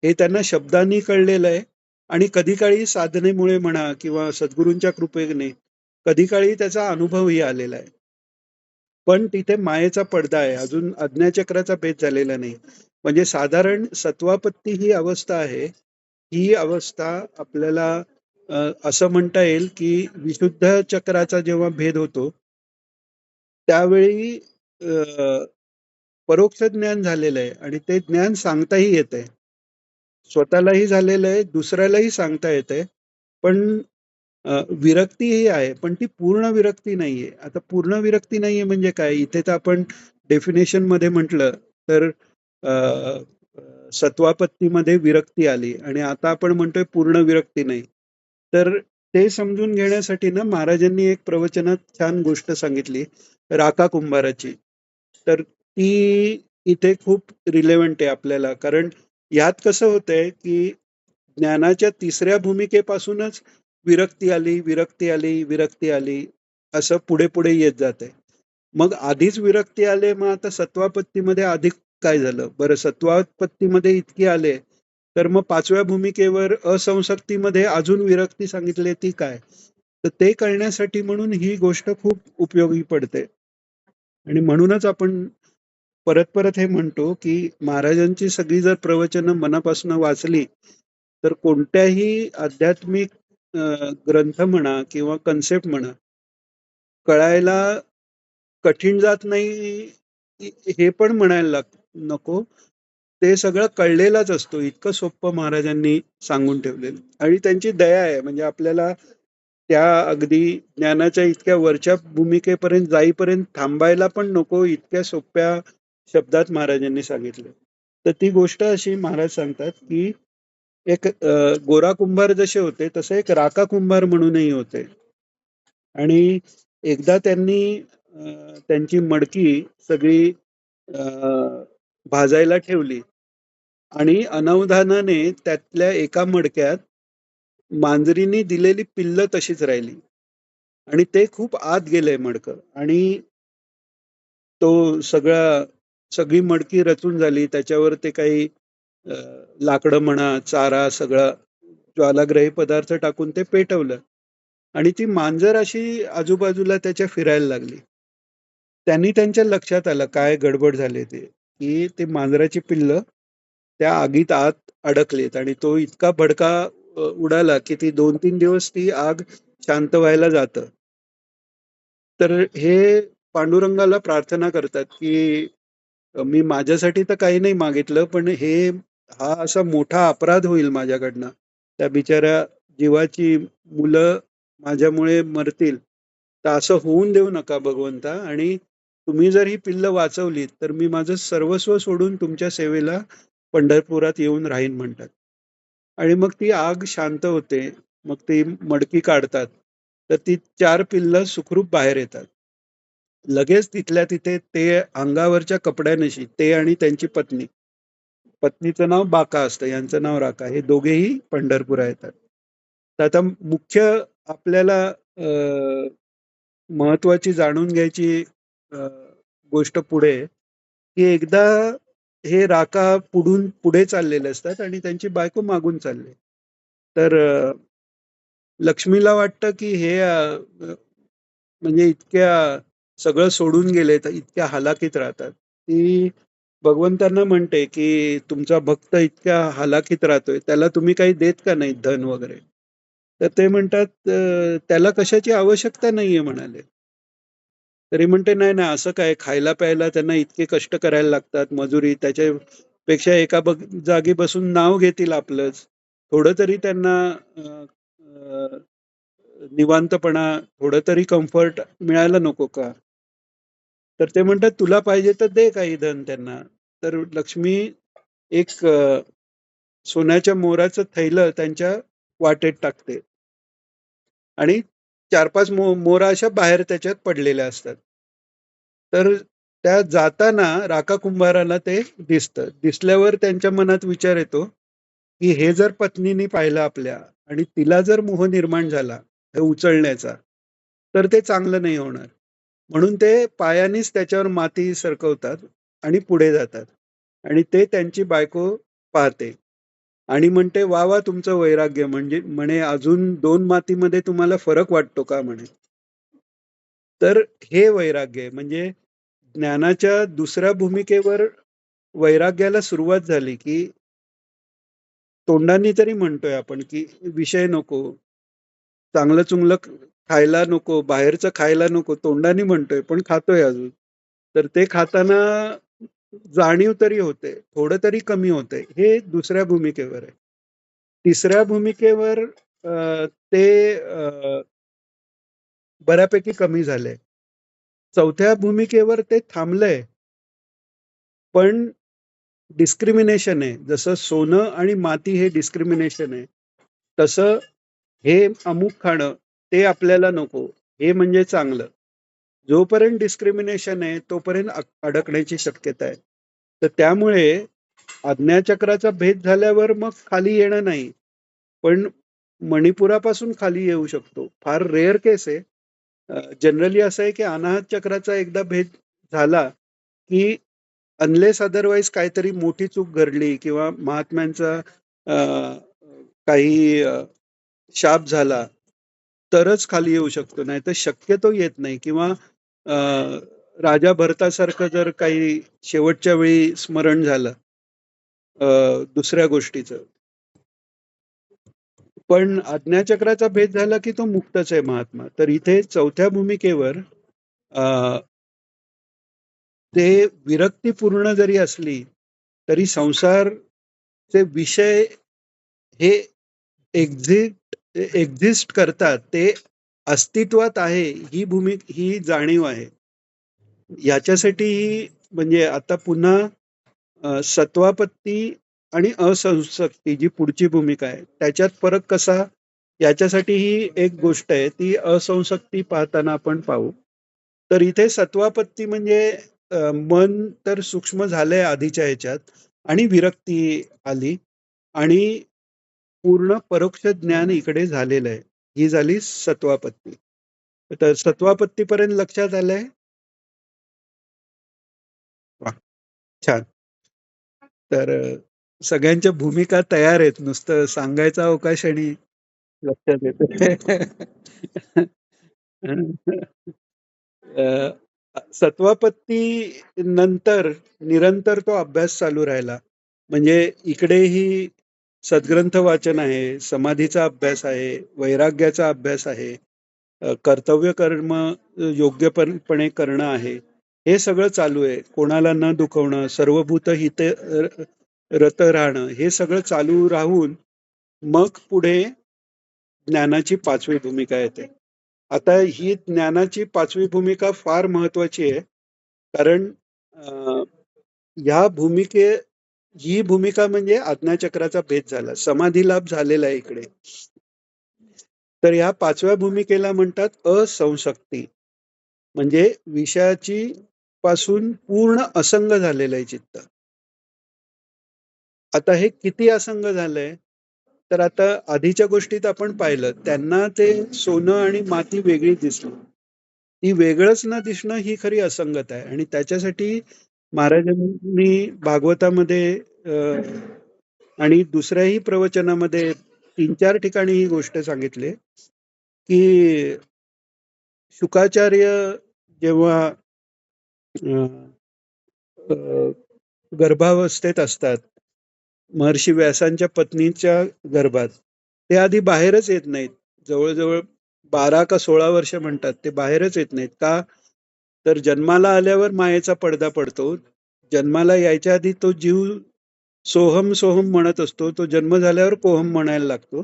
हे त्यांना शब्दांनी कळलेलं आहे. आणि कधी काळी साधनेमुळे म्हणा किंवा सद्गुरूंच्या कृपेने कधी काळी त्याचा अनुभवही आलेला आहे. पण तिथे मायेचा पडदा आहे, अजून अज्ञाचक्राचा भेद झालेला नाही. म्हणजे साधारण सत्वापत्ती ही अवस्था आहे. ही अवस्था आपल्याला असं म्हणता येईल की विशुद्ध चक्राचा जेव्हा भेद होतो त्यावेळी परोक्ष ज्ञान झालेलं आहे आणि ते ज्ञान सांगताही येतंय. स्वतःलाही झालेलं आहे, दुसऱ्यालाही सांगता येतंय. पण विरक्ती ही आहे, पण ती पूर्ण विरक्ती नाहीये. आता पूर्ण विरक्ती नाहीये म्हणजे काय? इथे तर आपण डेफिनेशन मध्ये म्हटलं तर अ, सत्वापत्तीमध्ये विरक्ती आली आणि आता आपण म्हणतोय पूर्ण विरक्ती नाही. तर ते समजून घेण्यासाठी ना महाराजांनी एक प्रवचनात छान गोष्ट सांगितली, राका कुंभाराची. तर ती इथे खूप रिलेव्हंट आहे आपल्याला. कारण यात कसं होतंय, की ज्ञानाच्या तिसऱ्या भूमिकेपासूनच विरक्ती आली, विरक्ती आली, विरक्ती आली, असं पुढे-पुढे येत जातंय. मग आधीच विरक्ती आले, मग आता सत्वापत्तीमध्ये अधिक काय झालं? बरं सत्वापत्तीमध्ये इतके आले, तर मग 5व्या भूमिकेवर असंसक्तीमध्ये अजून विरक्ती सांगितली ती काय? तर ते कळण्यासाठी म्हणून ही गोष्ट खूप उपयोगी पडते. आणि म्हणूनच आपण परत-परत हे म्हणतो, की महाराजांची सगळी जर प्रवचनं मनापासून वाचली, तर कोणत्याही आध्यात्मिक ग्रंथ म्हणा किंवा कन्सेप्ट म्हणा, कळायला कठीण जात नाही हे पण म्हणायला नको. ते सगळं कळलेलाच असतो. इतकं सोप्पं महाराजांनी सांगून ठेवलेलं आणि त्यांची दया आहे. म्हणजे आपल्याला त्या अगदी ज्ञानाच्या इतक्या वरच्या भूमिकेपर्यंत जाईपर्यंत थांबायला पण नको, इतक्या सोप्या शब्दात महाराजांनी सांगितलं. तर ती गोष्ट अशी महाराज सांगतात, की एक गोरा कुंभार जसे होते, तसे एक राका कुंभार म्हणूनही होते. आणि एकदा त्यांनी त्यांची मडकी सगळी अ, भाजायला ठेवली आणि अनावधानाने त्यातल्या एका मडक्यात मांजरीनी दिलेली पिल्लं तशीच राहिली आणि ते खूप आत गेलंय मडकं आणि तो सगळी मडकी रचून झाली. त्याच्यावर ते काही अ, लाकडं म्हणा, चारा सगळा ज्वालाग्रही पदार्थ टाकून ते पेटवलं आणि ती मांजर अशी आजूबाजूला त्याच्या फिरायला लागली. त्यांनी त्यांच्या लक्षात आलं काय गडबड झाली ते, की ते मांजराची पिल्लं त्या आगीत आत अडकलीत आणि तो इतका भडका उडाला, की ती 2-3 दिवस ती आग शांत व्हायला जातं. तर हे पांडुरंगाला प्रार्थना करतात, की मी माझ्यासाठी तर काही नाही मागितलं, पण हा असा मोठा अपराध होईल माझ्याकडनं. त्या बिचाऱ्या जीवाची मुलं माझ्यामुळे मरतील. तर असं होऊन देऊ नका भगवंता आणि तुम्ही जर ही पिल्लं वाचवलीत, तर मी माझं सर्वस्व सोडून तुमच्या सेवेला पंढरपुरात येऊन राहीन म्हणतात. आणि मग ती आग शांत होते. मग ती मडकी काढतात. तर ती 4 पिल्लं सुखरूप बाहेर येतात. लगेच तिथल्या तिथे ते अंगावरच्या कपड्यानिशी ते आणि त्यांची पत्नी. पत्नीचं नाव बाका असतं, यांचं नाव राका. हे दोघेही पंढरपूरला येतात. तर आता मुख्य आपल्याला महत्वाची जाणून घ्यायची अ, गोष्ट पुढे आहे, की एकदा हे राका पुढे चाललेले असतात आणि त्यांची बायको मागून चालली. तर लक्ष्मीला वाटतं, की हे म्हणजे इतक्या सगळं सोडून गेले तर इतक्या हालाकीत राहतात. ती भगवंतांना म्हणते, की तुमचा भक्त इतक्या हालाकीत राहतोय, त्याला तुम्ही काही देत का नाही धन वगैरे? तर ते म्हणतात, त्याला कशाची आवश्यकता नाहीये म्हणाले. तरी म्हणते, "नाही, नाही असं काय खायला-प्यायला त्यांना इतके कष्ट करायला लागतात, मजुरी त्याच्यापेक्षा एका जागी बसून नाव घेतील आपलंच. थोडं तरी त्यांना अ, अ, निवांतपणा, थोडं तरी कम्फर्ट मिळायला नको का?" तर ते म्हणतात, "तुला पाहिजे तर दे काही धन त्यांना." तर लक्ष्मी एक सोन्याच्या मोराचं थैलं त्यांच्या वाटेत टाकते आणि 4-5 मोहरा अशा बाहेर त्याच्यात पडलेल्या असतात. तर त्या जाताना राका कुंभाराला ते दिसतं. दिसल्यावर त्यांच्या मनात विचार येतो, की हे जर पत्नीने पाहिलं आपल्या आणि तिला जर मोह निर्माण झाला हे उचलण्याचा, तर ते चांगलं नाही होणार. म्हणून ते पायानेच त्याच्यावर माती सरकवतात आणि पुढे जातात. आणि ते त्यांची बायको पाहते आणि म्हणते, "वाह! वाह! तुमचं वैराग्य." म्हणजे म्हणे, "अजून 2 मातीमध्ये तुम्हाला फरक वाटतो का?" म्हणे. तर हे वैराग्य आहे. म्हणजे ज्ञानाच्या दुसऱ्या भूमिकेवर वैराग्याला सुरुवात झाली, की तोंडाने तरी म्हणतोय आपण, की विषय नको, चांगलं-चुंगलं खायला नको, बाहेरचं खायला नको, तोंडाने म्हणतोय, पण खातोय अजून. तर ते खाताना जाणीव तरी होते, थोडं तरी कमी होतंय. हे दुसऱ्या भूमिकेवर आहे. तिसऱ्या भूमिकेवर ते बऱ्यापैकी कमी झालंय. चौथ्या भूमिकेवर ते थांबलंय, पण डिस्क्रिमिनेशन आहे. जसं सोनं आणि माती हे डिस्क्रिमिनेशन आहे. तसं हे अमुक खाणं ते आपल्याला नको, हे म्हणजे चांगलं. जोपर्यंत डिस्क्रिमिनेशन आहे तोपर्यंत अडकण्याची शक्यता आहे. तर त्यामुळे आज्ञाचक्राचा भेद झाल्यावर मग खाली येणं नाही, पण मणिपुरापासून खाली येऊ शकतो. फार रेअर केस आहे. जनरली असं आहे की अनाहत चक्राचा एकदा भेद झाला की अनलेस अदरवाईज काहीतरी मोठी चूक घडली किंवा महात्म्यांचा काही शाप झाला तरच खाली येऊ शकतो, नाही तर शक्यतो येत नाही. किंवा राजा भरतासारखं जर काही शेवटच्या वेळी स्मरण झालं दुसऱ्या गोष्टीचं, पण आज्ञाचक्राचा भेद झाला की तो मुक्तच आहे महात्मा. तर इथे चौथ्या भूमिकेवर अ, ते विरक्ती पूर्ण जरी असली तरी संसारचे विषय हे एक्झिस्ट करतात, ते अस्तित्वात आहे, ही जाणीव आहे. याच्यासाठी म्हणजे आता पुन्हा सत्वापत्ती आणि असंशक्ती जी पुढची भूमिका आहे त्याच्यात फरक कसा, याच्यासाठी ही एक गोष्ट आहे, ती असंशक्ती पाहताना आपण पाहू. तर इथे सत्वापत्ती म्हणजे मन तर सूक्ष्म झालंय आधीच्या ह्याच्यात आणि विरक्ती आली आणि पूर्ण परोक्ष ज्ञान इकडे झालेलं आहे. ही झाली सत्वापत्ती. तर सत्वापत्तीपर्यंत लक्षात आलंय? वा, छान. तर सगळ्यांच्या भूमिका तयार आहेत, नुसतं सांगायचा अवकाश आणि लक्षात येतं. अ, सत्वापत्ती नंतर निरंतर तो अभ्यास चालू राहिला. म्हणजे इकडेही सद्ग्रंथ वाचन आहे, समाधीचा अभ्यास आहे, वैराग्याचा अभ्यास आहे, कर्तव्य कर्म योग्यपणे करणं आहे. हे सगळं चालू आहे. कोणाला न दुखवणं, सर्वभूत हिते रत राहणं, हे सगळं चालू राहून मग पुढे ज्ञानाची पाचवी भूमिका येते. आता ही ज्ञानाची पाचवी भूमिका फार महत्वाची आहे. कारण अ, ह्या भूमिके ही भूमिका म्हणजे आज्ञाचक्राचा भेद झाला, समाधी लाभ झालेला आहे इकडे. तर ह्या पाचव्या भूमिकेला म्हणतात असंशक्ती. म्हणजे विषयाची पासून पूर्ण असंग झालेलं आहे चित्त. आता हे किती असंग झालंय, तर आता आधीच्या गोष्टीत आपण पाहिलं त्यांना ते सोनं आणि माती वेगळी दिसली. ती वेगळंच न दिसणं ही खरी असंगत आहे आणि त्याच्यासाठी महाराजांनी भागवतामध्ये आणि दुसऱ्याही प्रवचनामध्ये तीन चार ठिकाणी ही गोष्ट सांगितली की शुकाचार्य जेव्हा अ, अ, गर्भावस्थेत असतात, महर्षी व्यासांच्या पत्नीच्या गर्भात, ते आधी बाहेरच येत नाहीत. जवळजवळ 12 का 16 वर्ष म्हणतात ते बाहेरच येत नाहीत. का? तर जन्माला आल्यावर मायेचा पडदा पडतो. जन्माला यायच्या आधी तो जीव सोहम सोहम म्हणत असतो, तो जन्म झाल्यावर कोहम म्हणायला लागतो.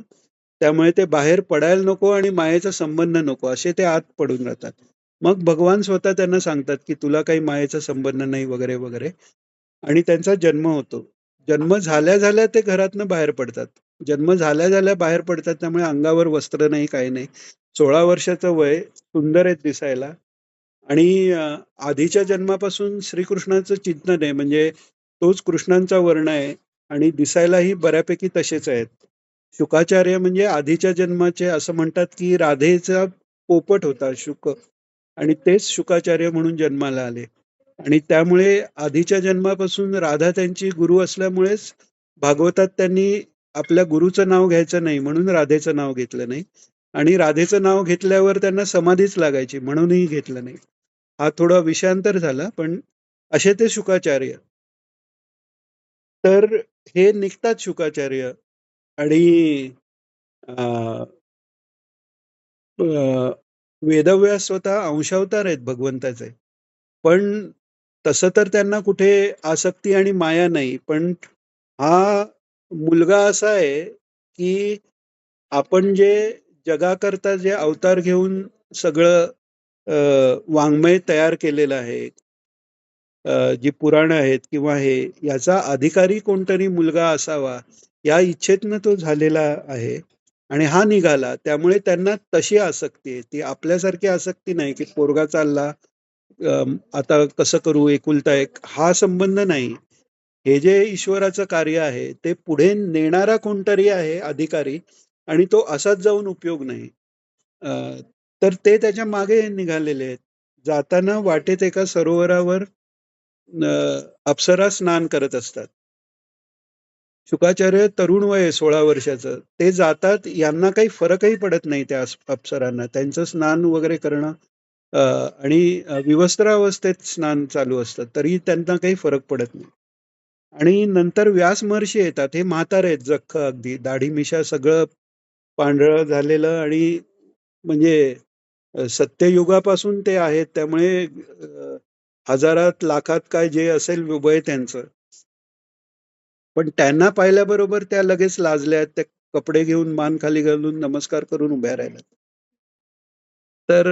त्यामुळे ते बाहेर पडायला नको आणि मायेचा संबंध नको असे ते आत पडून राहतात. मग भगवान स्वतः त्यांना सांगतात की तुला काही मायेचा संबंध नाही वगैरे वगैरे, आणि त्यांचा जन्म होतो. जन्म झाल्या झाल्या ते घरातनं बाहेर पडतात. जन्म झाल्या झाल्या बाहेर पडतात, त्यामुळे अंगावर वस्त्र नाही, काही नाही. 16 वर्षाचं वय, सुंदर आहेत दिसायला. आणि आधीच्या जन्मापासून श्रीकृष्णाचं चिंतन आहे, म्हणजे तोच कृष्णांचा वर्ण आहे आणि दिसायलाही बऱ्यापैकी तसेच आहेत. शुकाचार्य म्हणजे आधीच्या जन्माचे, असं म्हणतात की राधेचा पोपट होता शुक, आणि तेच शुकाचार्य म्हणून जन्माला आले. आणि त्यामुळे आधीच्या जन्मापासून राधा त्यांची गुरु असल्यामुळेच भागवतात त्यांनी आपल्या गुरुचं नाव घ्यायचं नाही म्हणून राधेचं नाव घेतलं नाही, आणि राधेचं नाव घेतल्यावर त्यांना समाधीच लागायची म्हणूनही घेतलं नाही. हा थोडा विषयांतर झाला, पण असे ते शुकाचार्य. तर हे निघतात शुकाचार्य आणि अ, अ, वेदव्यास स्वतः अंशावतार आहेत भगवंताचे. पण तसं तर त्यांना कुठे आसक्ती आणि माया नाही. पण हा मुलगा असा आहे, की आपण जे जगाकरता जे अवतार घेऊन सगळं अ, वाङ्मय तयार केलेलं आहे, जी पुराणं आहेत किंवा हे, याचा अधिकारी कोणतरी मुलगा असावा, या इच्छेतनं तो झालेला आहे. आणि हा निघाला. त्यामुळे त्यांना तशी आसक्ती आहे. ती आपल्यासारखी आसक्ती नाही, की पोरगा चालला, आता कसं करू एकुलता एक, हा संबंध नाही. हे जे ईश्वराचं कार्य आहे, ते पुढे नेणारा कोणतरी आहे अधिकारी आणि तो असाच जाऊन उपयोग नाही. अ, तर ते त्याच्या मागे निघालेले आहेत. जाताना वाटेत एका सरोवरावर अ, अप्सरा स्नान करत असतात. शुकाचार्य तरुण वय आहे 16 वर्षाचं. ते जातात, यांना काही फरकही पडत नाही त्या अप्सरांना. त्यांचं स्नान वगैरे करणं अ, आणि विवस्त्रावस्थेत स्नान चालू असतं. तरी त्यांना काही फरक पडत नाही. आणि नंतर व्यास महर्षी येतात. हे म्हातारे आहेत, जख्ख अगदी. दाढी मिशा सगळं पांढरं झालेलं आणि म्हणजे सत्ययुगापासून ते आहेत. त्यामुळे हजारात, लाखात काय जे असेल वय त्यांचं. पण त्यांना पाहिल्याबरोबर त्या लगेच लाजल्या. त्या कपडे घेऊन मान खाली घालून नमस्कार करून उभ्या राहिल्यात. तर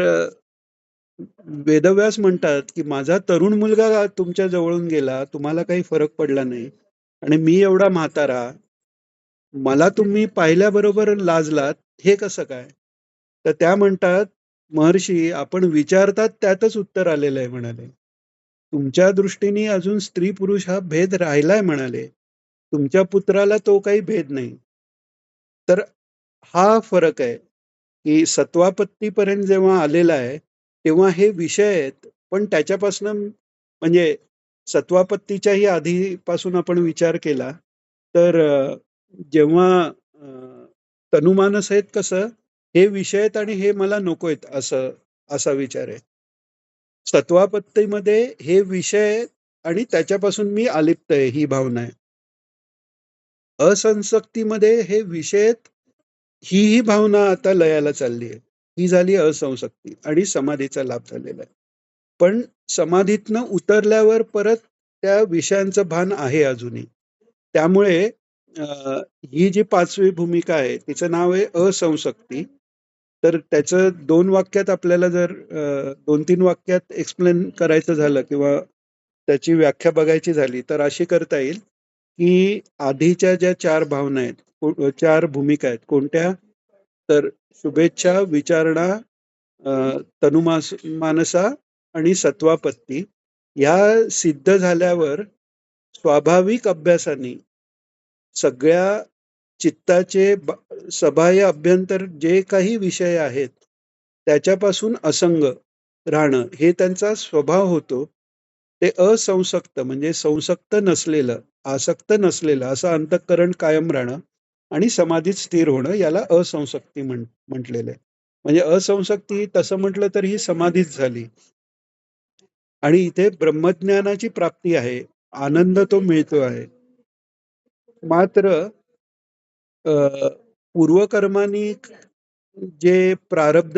वेदव्यास म्हणतात, की माझा तरुण मुलगा तुमच्या जवळून गेला, तुम्हाला काही फरक पडला नाही. आणि मी एवढा म्हातारा, मला तुम्ही पाहिल्याबरोबर लाजलात, हे कसं काय? तर त्या म्हणतात, महर्षी आपण विचारतात त्यातच उत्तर आलेलं आहे म्हणाले. तुमच्या दृष्टीने अजून स्त्री-पुरुष हा भेद राहिलाय म्हणाले. तुमच्या पुत्राला तो काही भेद नाही. तर हा फरक आहे, की सत्वापत्तीपर्यंत जेव्हा आलेला आहे, तेव्हा हे विषय आहेत. पण त्याच्यापासून म्हणजे सत्वापत्तीच्याही आधीपासून आपण विचार केला, तर जेव्हा तनुमानस आहेत कसं, हे विषय आहेत आणि हे मला नकोयत असं असा विचार आहे. सत्वापत्तीमध्ये हे विषय आहेत आणि त्याच्यापासून मी अलिप्त आहे, ही भावना आहे. असंसक्तीमध्ये हे विषय आहेत, ही भावना आता लयाला चालली आहे. ही झाली असंसक्ती आणि समाधीचा लाभ झालेला आहे. पण समाधीतनं उतरल्यावर परत त्या विषयांचं भान आहे अजूनही. त्यामुळे अ, ही जी 5वी भूमिका आहे, तिचं नाव आहे असंसक्ती. तर त्याचं 2 वाक्यात आपल्याला जर 2-3 वाक्यात एक्सप्लेन करायचं झालं किंवा त्याची व्याख्या बघायची झाली, तर अशी करता येईल, की आधीच्या ज्या 4 भावना आहेत, 4 भूमिका आहेत. कोणत्या? तर शुभेच्छा, विचारणा, अ, मानसा आणि सत्वापत्ती ह्या सिद्ध झाल्यावर स्वाभाविक अभ्यासाने सगळ्या चित्ताचे सबाह्य अभ्यंतर जे काही विषय आहेत, त्याच्यापासून असंग राहणं हे त्यांचा स्वभाव होतो. ते असंसक्त म्हणजे संसक्त नसलेलं, आसक्त नसलेलं असं अंतःकरण कायम राहणं आणि समाधीत स्थिर होणं याला असंसक्ती म्हटलेलं आहे. म्हणजे असंसक्ती तसं म्हटलं तर ही समाधीच झाली. आणि इथे ब्रह्मज्ञानाची प्राप्ती आहे. आनंद तो मिळतो आहे. मात्र अ, पूर्वकर्मानी जे प्रारब्ध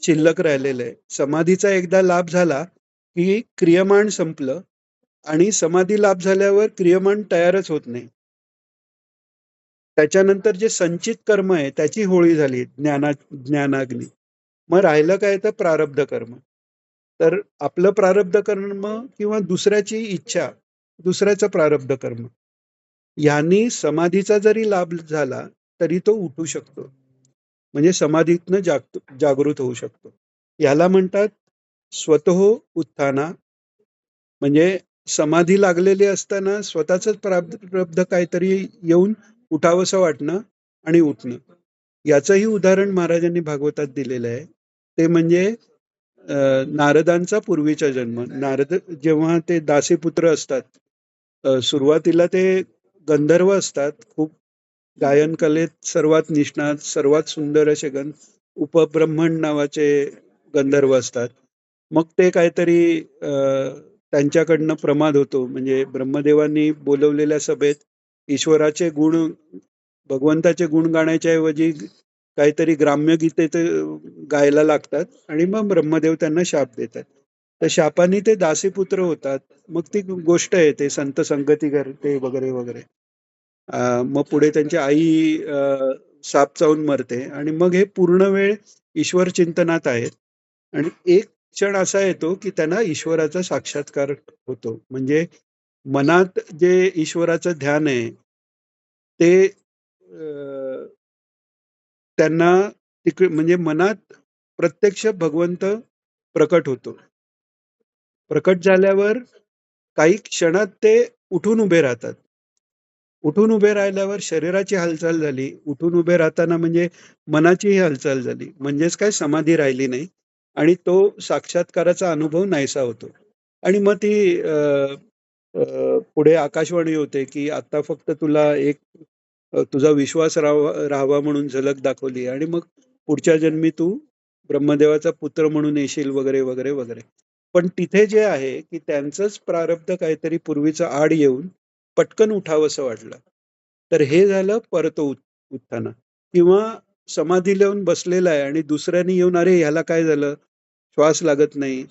शिल्लक राहिलेलं आहे. समाधीचा एकदा लाभ झाला, की क्रियमाण संपलं आणि समाधी लाभ झाल्यावर क्रियमाण तयारच होत नाही. त्याच्यानंतर जे संचित कर्म आहे, त्याची होळी झाली ज्ञानाग्नी. मग राहिलं काय तर प्रारब्ध कर्म. तर आपलं प्रारब्ध कर्म किंवा दुसऱ्याची इच्छा, दुसऱ्याचं प्रारब्ध कर्म. यांनी समाधीचा जरी लाभ झाला, तरी तो उठू शकतो. म्हणजे समाधीतनं जागृत होऊ शकतो. याला म्हणतात स्वतः उत्थाना. म्हणजे समाधी लागलेली असताना स्वतःच प्रारब्ध काहीतरी येऊन उठावंसं वाटणं आणि उठणं. याचंही उदाहरण महाराजांनी भागवतात दिलेलं आहे. ते म्हणजे नारदांचा पूर्वीचा जन्म. नारद जेव्हा ते दासीपुत्र असतात, सुरुवातीला ते गंधर्व असतात. खूप गायन कलेत सर्वात निष्णात, सर्वात सुंदर असे उपब्रह्मण नावाचे गंधर्व असतात. मग ते काहीतरी त्यांच्याकडनं प्रमाद होतो. म्हणजे ब्रह्मदेवांनी बोलवलेल्या सभेत ईश्वराचे गुण, भगवंताचे गुण गाण्याच्या ऐवजी काहीतरी ग्राम्य गीते ते गायला लागतात आणि मग ब्रह्मदेव त्यांना शाप देतात. तर शापाने ते दासीपुत्र होतात. मग ती गोष्ट आहे, ते संत संगती करते वगैरे वगैरे. मग पुढे त्यांची आई साप चावून मरते आणि मग हे पूर्ण वेळ ईश्वर चिंतनात आहेत. आणि एक क्षण असा येतो की त्यांना ईश्वराचा साक्षात्कार होतो. म्हणजे मनात जे ईश्वराचं ध्यान आहे ते त्यांना म्हणजे मनात प्रत्यक्ष भगवंत प्रकट होतो. प्रकट झाल्यावर काही क्षणात ते उठून उभे राहतात. उठून उभे राहिल्यावर शरीराची हालचाल झाली. उठून उभे राहताना म्हणजे मनाचीही हालचाल झाली. म्हणजेच काय समाधी राहिली नाही आणि तो साक्षात्काराचा अनुभव नाहीसा होतो. आणि मग ती पुढे आकाशवाणी होते, की आता फक्त तुला एक तुझा विश्वास राहावा म्हणून झलक दाखवली आणि मग पुढच्या जन्मी तू ब्रह्मदेवाचा पुत्र म्हणून येशील वगैरे, वगैरे, वगैरे. पण तिथे जे आहे, की त्यांचंच प्रारब्ध काहीतरी पूर्वीचं आड येऊन पटकन उठावंसं वाटलं. तर हे झालं परतो उत्थान. किंवा समाधी लावून बसलेला आहे आणि दुसऱ्याने येऊन, "अरे ह्याला काय झालं? श्वास लागत नाही.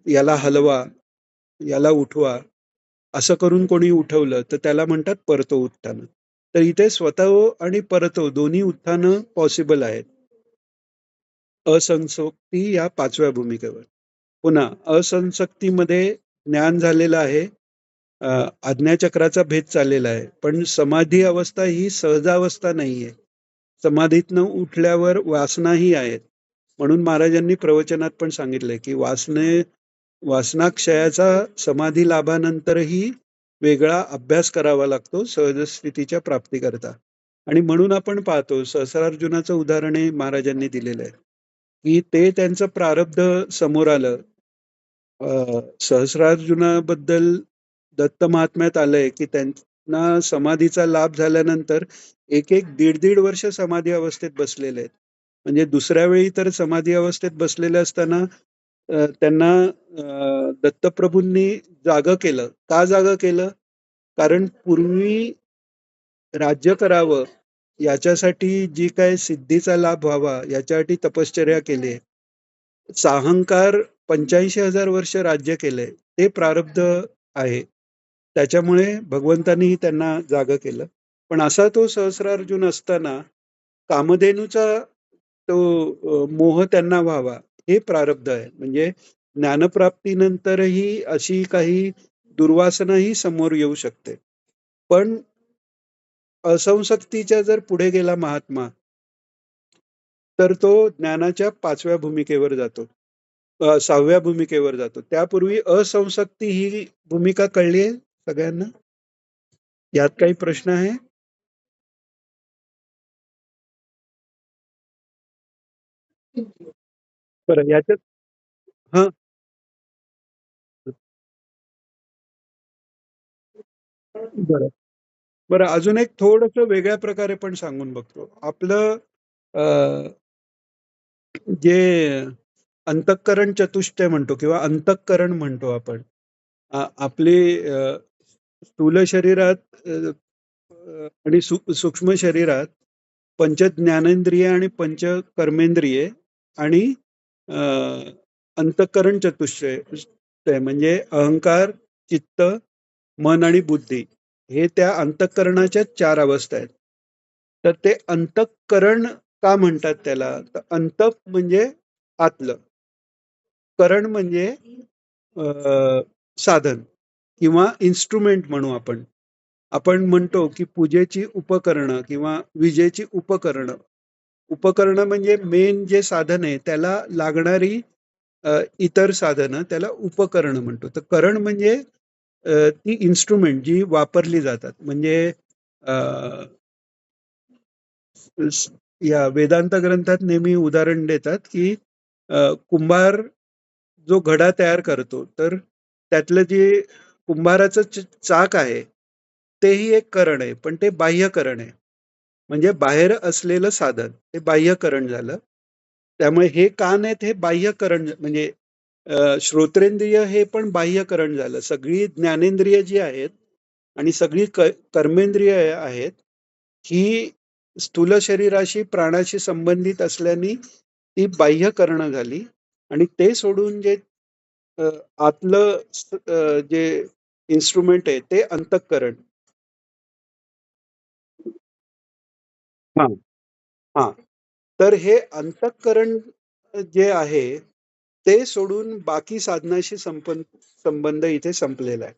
याला हलवा, याला उठवा." असं करून कोणी उठवलं तर त्याला म्हणतात परतो उत्थान. तर इथे स्वतः आणि परतो दोन्ही उत्थानं पॉसिबल आहेत. असंसक्ती या 5व्या भूमिकेवर. पुन्हा असंसक्तीमध्ये ज्ञान झालेलं आहे. अ, आज्ञाचक्राचा भेद चाललेला आहे. पण समाधी अवस्था ही सहजावस्था नाहीये. समाधीतनं उठल्यावर वासनाही आहेत. म्हणून महाराजांनी प्रवचनात पण सांगितलंय, की वासनाक्षयाचा समाधी लाभानंतरही वेगळा अभ्यास करावा लागतो सहजस्थितीच्या प्राप्तीकरता. आणि म्हणून आपण पाहतो सहस्रार्जुनाचं उदाहरण हे महाराजांनी दिलेलं आहे, की ते त्यांचं प्रारब्ध समोर आलं. सहस्रार्जुनाबद्दल दत्त महात्म्यात आलंय, की त्यांना समाधीचा लाभ झाल्यानंतर एक दीड वर्ष समाधी अवस्थेत बसलेले आहेत. म्हणजे दुसऱ्या वेळी तर समाधी अवस्थेत बसलेले असताना त्यांना दत्तप्रभूंनी जागं केलं. का जागं केलं? कारण पूर्वी राज्य करावं याच्यासाठी जी काय सिद्धीचा लाभ व्हावा याच्यासाठी तपश्चर्या केली. साहंकार 85,000 वर्ष राज्य केलंय. ते प्रारब्ध आहे. त्याच्यामुळे भगवंतांनीही त्यांना जागं केलं. पण असा तो सहस्रार्जुन असताना कामधेनूचा तो मोह त्यांना व्हावा, हे प्रारब्ध आहे. म्हणजे ज्ञानप्राप्तीनंतरही अशी काही दुर्वासनाही समोर येऊ शकते. पण असंसक्तीच्या जर पुढे गेला महात्मा, तर तो ज्ञानाच्या 5व्या भूमिकेवर जातो. 6व्या भूमिकेवर जातो. त्यापूर्वी असंसक्ती ही भूमिका कळली आहे सगळ्यांना? यात काही प्रश्न आहे? बरं याच्यात हां, बरं. बरं अजून एक थोडंसं वेगळ्या प्रकारे पण सांगून बघतो. आपलं अ, जे अंतःकरण चतुष्टय म्हणतो किंवा अंतःकरण म्हणतो आपण. आपली स्थूल शरीरात आणि सूक्ष्म शरीरात पंच ज्ञानेंद्रिय आणि पंच कर्मेंद्रिये आणि अ, अंतःकरण चतुष्टय ते म्हणजे अहंकार, चित्त, मन आणि बुद्धी हे त्या अंतःकरणाच्या 4 अवस्था आहेत. तर ते अंतःकरण का म्हणतात त्याला? तर अंतक म्हणजे आतलं, करण म्हणजे साधन किंवा इन्स्ट्रुमेंट म्हणू आपण. आपण म्हणतो की पूजेची उपकरणं किंवा विजेची उपकरणं. उपकरणं म्हणजे मेन जे साधन आहे त्याला लागणारी इतर साधनं त्याला उपकरणं म्हणतो. तर करण म्हणजे ती इन्स्ट्रुमेंट जी वापरली जातात. म्हणजे अ, स या वेदांत ग्रंथात नेहमी उदाहरण देतात, की कुंभार जो घडा तयार करतो, तर त्यातलं जे कुंभाराचं चाक आहे, तेही एक करण आहे, पण ते बाह्यकरण आहे. म्हणजे बाहेर असलेलं साधन, ते बाह्यकरण झालं. त्यामुळे हे कान आहेत हे बाह्यकरण म्हणजे श्रोत्रेंद्रिय हे पण बाह्यकरण झालं. सगळी ज्ञानेंद्रिय जी आहेत आणि सगळी कर्मेंद्रिय आहेत, ही स्थूल शरीराशी, प्राणाशी संबंधित असल्याने ती बाह्यकरणं झाली आणि ते सोडून जे अ, आतलं जे इन्स्ट्रुमेंट आहे ते अंतःकरण. हां, हां. तर हे अंतःकरण जे आहे, ते सोडून बाकी साधनाशी संबंध इथे संपलेला आहे.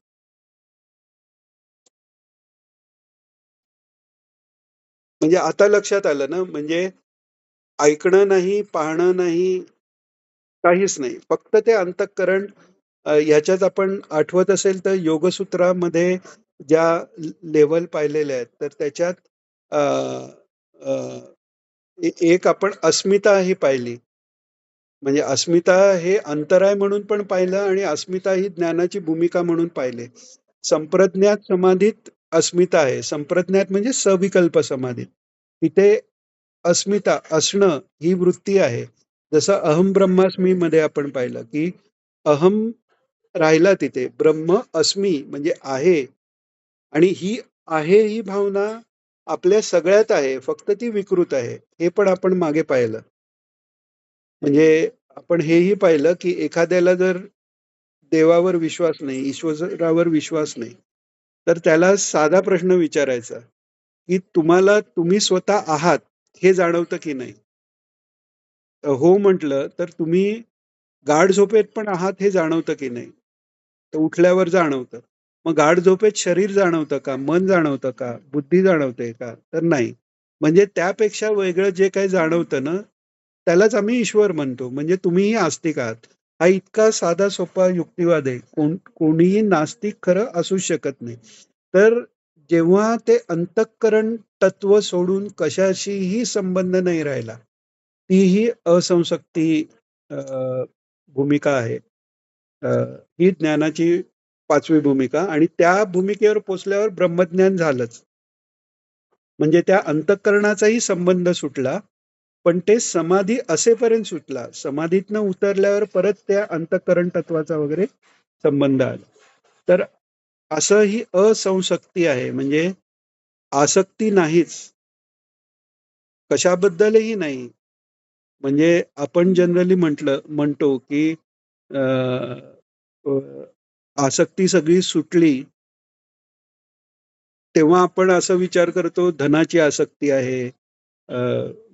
म्हणजे आता लक्षात आलं ना, म्हणजे ऐकणं नाही, पाहणं नाही, काहीच नाही. फक्त ते अंतःकरण. ह्याच्यात आपण आठवत असेल तर योगसूत्रामध्ये ज्या लेव्हल पाहिलेल्या आहेत, तर त्याच्यात अ, अ, एक आपण अस्मिता ही पाहिली. म्हणजे अस्मिता हे अंतराय म्हणून पण पाहिलं आणि अस्मिता ही ज्ञानाची भूमिका म्हणून पाहिले. संप्रज्ञात समाधीत अस्मिता आहे. संप्रज्ञात म्हणजे सविकल्प समाधीत. तिथे अस्मिता, असणं ही वृत्ती आहे. जसं अहम ब्रह्मास्मी मध्ये आपण पाहिलं, की अहम राहिला तिथे. ब्रह्म अस्मी म्हणजे आहे. आणि ही आहे ही भावना आपल्या सगळ्यात आहे. फक्त ती विकृत आहे. हे पण आपण मागे पाहिलं. म्हणजे आपण हेही पाहिलं, की एखाद्याला जर देवावर विश्वास नाही, ईश्वरावर विश्वास नाही, तर त्याला साधा प्रश्न विचारायचा, की तुम्हाला तुम्ही स्वतः आहात हे जाणवतं की नाही? हो म्हटलं, तर तुम्ही गाढ झोपेत पण आहात हे जाणवतं की नाही? तर उठल्यावर जाणवतं. मग गाढ झोपेत शरीर जाणवतं का? मन जाणवतं का? बुद्धी जाणवते का? तर नाही. म्हणजे त्यापेक्षा वेगळं जे काही जाणवतं ना, त्यालाच आम्ही ईश्वर म्हणतो. म्हणजे तुम्हीही आस्तिक आहात. हा इतका साधा सोपा युक्तिवाद आहे. कोणीही नास्तिक खरं असूच शकत नाही. तर जेव्हा ते अंतःकरण तत्व सोडून कशाशीही संबंध नाही राहिला, तीही असंसक्ती अ, भूमिका आहे. अ, ही ज्ञानाची 5वी भूमिका आणि त्या भूमिकेवर पोहोचल्यावर ब्रह्मज्ञान झालंच. म्हणजे त्या अंतःकरणाचाही संबंध सुटला, पण ते समाधी असेपर्यंत सुटला. समाधीतनं उतरल्यावर परत त्या अंतःकरण तत्वाचा वगैरे संबंध आला. तर असं ही असंसक्ती आहे. म्हणजे आसक्ती नाहीच. कशाबद्दलही नाही. म्हणजे आपण जनरली म्हणतो, की अ, अ, आसक्ती सगळी सुटली, तेव्हा आपण असा विचार करतो धनाची आसक्ती आहे, अ,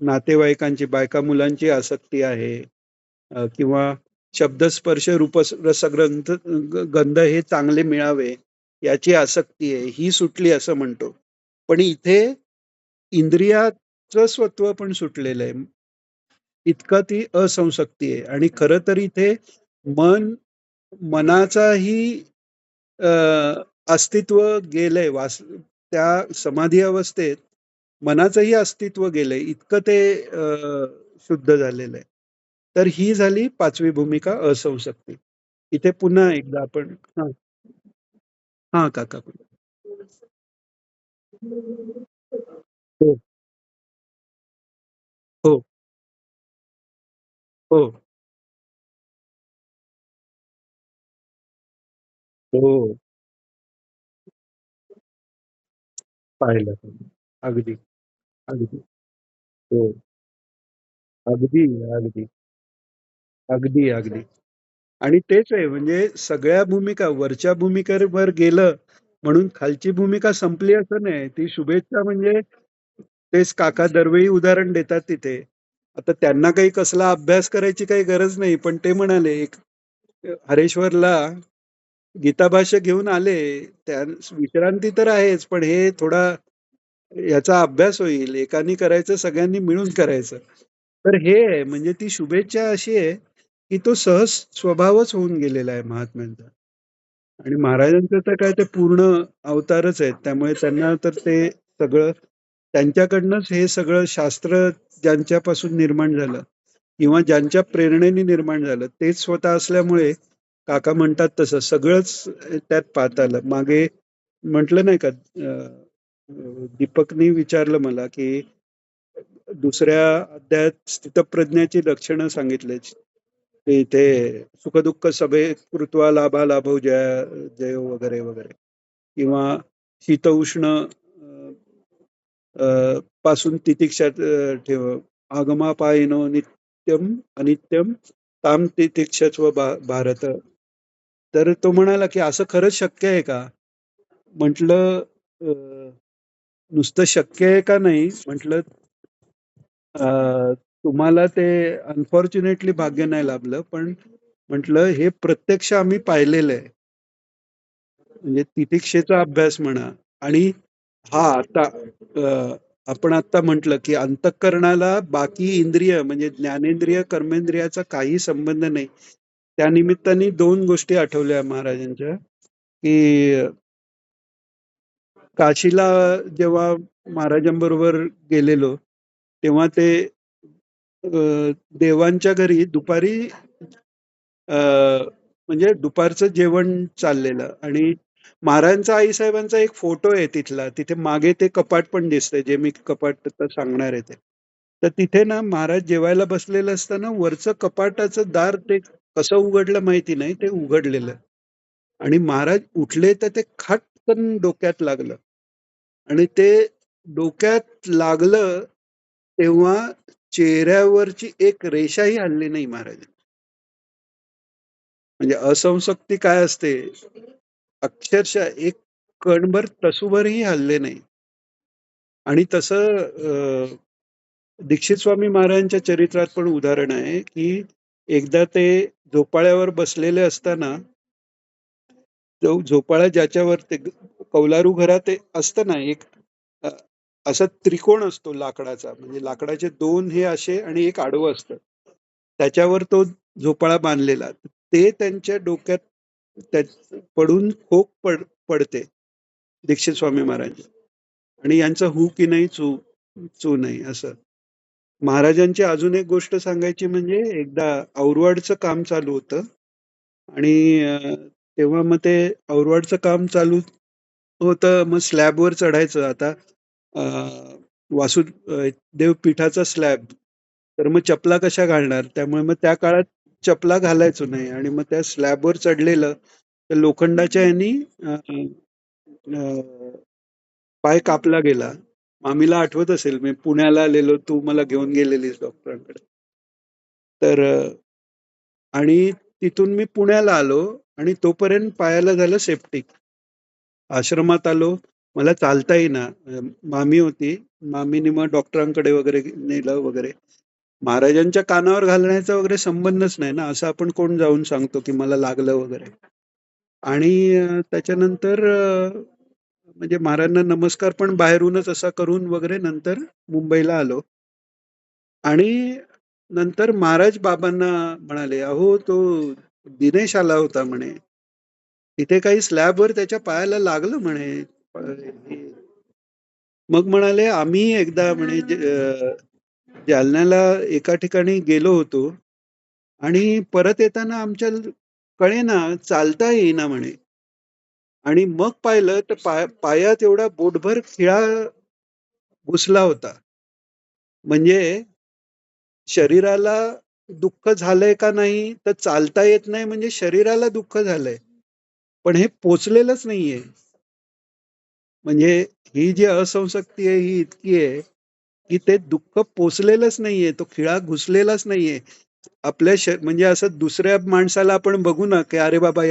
नातेवाईकांची, बायका मुलांची आसक्ती आहे, किंवा शब्दस्पर्श रसग्रंथ गंध हे चांगले मिळावे याची आसक्ती आहे, ही सुटली असं म्हणतो. पण इथे इंद्रियाचं स्वत्व पण सुटलेलं आहे. इतकं ती असंसक्ती आहे आणि खरं तर इथे मन मनाचाही अ, अस्तित्व गेलंय. त्या समाधी अवस्थेत मनाचंही अस्तित्व गेलंय. इतकं ते शुद्ध झालेलं आहे. तर ही झाली 5वी भूमिका असंसक्ती. इथे पुन्हा एकदा आपण हां, हां काका. हो, हो, हो, हो. पाहिलं. अगदी, अगदी. हो. अगदी, अगदी. अगदी, अगदी. आणि तेच आहे म्हणजे सगळ्या भूमिका वरच्या भूमिकेवर गेलं म्हणून खालची भूमिका संपली असं नाही. ती शुभेच्छा म्हणजे तेच काका दरवेळी उदाहरण देतात तिथे. आता त्यांना काही कसला अभ्यास करायची काही गरज नाही. पण ते म्हणाले एक हरेश्वरला गीताभाष्य घेऊन आले. त्या विश्रांती तर आहेच, पण हे थोडा याचा अभ्यास होईल. एकानी करायचं, सगळ्यांनी मिळून करायचं. तर हे आहे म्हणजे ती शुभेच्छा अशी आहे, की तो सहज स्वभावच होऊन गेलेला आहे महात्म्यांचा. आणि महाराजांचं तर काय ते पूर्ण अवतारच आहेत. त्यामुळे त्यांना तर ते सगळं त्यांच्याकडनंच हे सगळं शास्त्र ज्यांच्यापासून निर्माण झालं किंवा ज्यांच्या प्रेरणेने निर्माण झालं, तेच स्वतः असल्यामुळे काका म्हणतात तसं सगळंच त्यात पाहता आलं. मागे म्हटलं नाही का दीपकनी विचारलं मला, की दुसऱ्या अध्यायात स्थितप्रज्ञाची लक्षणं सांगितले. ते इथे सुखदुःख सभे कृत्वा लाभा लाभो जयो वगैरे वगैरे किंवा शीतउष्ण पासून तितिक्षा ठेव आगमापायनो नित्यम अनित्यम ताम तितिक्षस्व भारत. तर तो म्हणाला की असं खरंच शक्य आहे का? म्हटलं नुसतं शक्य आहे का नाही म्हटलं, तुम्हाला ते अनफॉर्च्युनेटली भाग्य नाही लाभलं, पण म्हटलं हे प्रत्यक्ष आम्ही पाहिलेलं आहे. म्हणजे तितिक्षेचा अभ्यास म्हणा आणि हा आता आपण आता म्हटलं की अंतःकरणाला बाकी इंद्रिय म्हणजे ज्ञानेंद्रिय कर्मेंद्रियाचा काही संबंध नाही. त्या निमित्ताने दोन गोष्टी आठवल्या महाराजांच्या की काशीला जेव्हा महाराजांबरोबर गेलेलो तेव्हा ते देवांच्या घरी दुपारी अ, म्हणजे दुपारचं जेवण चाललेलं आणि महाराजांचा आईसाहेबांचा एक फोटो आहे तिथला. तिथे मागे ते कपाट पण दिसतंय, जे मी कपाट आता सांगणार आहे ते. तर तिथे ना महाराज जेवायला बसलेले असताना वरचं कपाटाचं दार ते कसं उघडलं माहिती नाही, ते उघडलेलं आणि महाराज उठले तर ते खटकन डोक्यात लागलं आणि ते डोक्यात लागलं तेव्हा चेहऱ्यावरची एक रेषाही हलली नाही महाराज. म्हणजे असंशक्ती काय असते? अक्षरशः एक कणभर तसूभरही हलले नाही. आणि तसं दीक्षित स्वामी महाराजांच्या चरित्रात पण उदाहरण आहे, की एकदा ते झोपाळ्यावर बसलेले असताना, तो झोपाळा ज्याच्यावर ते कौलारू घरात असतं ना एक अ, असा त्रिकोण असतो लाकडाचा. म्हणजे लाकडाचे 2 हे असे आणि एक आडवं असतं. त्याच्यावर तो झोपाळा बांधलेला. ते त्यांच्या डोक्यात त्या पडून पडते दीक्षित स्वामी महाराज आणि यांचं हू की नाही चू चू नाही असं. महाराजांची अजून एक गोष्ट सांगायची म्हणजे एकदा औरवाडचं काम चालू होतं आणि तेव्हा मग ते औरवाडचं काम चालू होतं. मग स्लॅबवर चढायचं. आता वासुदेव पीठाचा स्लॅब. तर मग चपला कशा घालणार? त्यामुळे मग त्या काळात चपला घालायचो नाही आणि मग त्या स्लॅबवर चढलेलं तर लोखंडाच्या ह्यानी अ, अ, पाय कापला गेला. मामीला आठवत असेल, मी पुण्याला आलेलो, तू मला घेऊन गेलेलीस डॉक्टरांकडे. तर आणि तिथून मी पुण्याला आलो आणि तोपर्यंत पायाला झालं सेप्टिक. आश्रमात आलो. मला चालता येईना. मामी होती. मामीने मग डॉक्टरांकडे वगैरे नेलं वगैरे. महाराजांच्या कानावर घालण्याचा वगैरे संबंधच नाही ना. असं आपण कोण जाऊन सांगतो, की मला लागलं वगैरे. आणि त्याच्यानंतर म्हणजे महाराजांना नमस्कार पण बाहेरूनच असा करून वगैरे नंतर मुंबईला आलो. आणि नंतर महाराज बाबांना म्हणाले, "अहो, तो दिनेश आला होता म्हणे. तिथे काही स्लॅबवर त्याच्या पायाला लागलं म्हणे." मग म्हणाले, "आम्ही एकदा म्हणे जालन्याला एका ठिकाणी गेलो होतो आणि परत येताना आमच्या कळेना, चालता येईना म्हणे. आणि मग पाहिलं तर पायात एवढा बोटभर खिळा घुसला होता. म्हणजे शरीराला दुःख झालंय का नाही, तर चालता येत नाही म्हणजे शरीराला दुःख झालंय. पण हे पोचलेलंच नाहीये. म्हणजे ही जी असंशक्ती आहे ही इतकी आहे, की ते दुःख पोचलेलंच नाहीये. तो खिळा घुसलेलाच नाहीये. आपल्या म्हणजे असं दुसऱ्या माणसाला आपण बघू ना, की "अरे बाबा,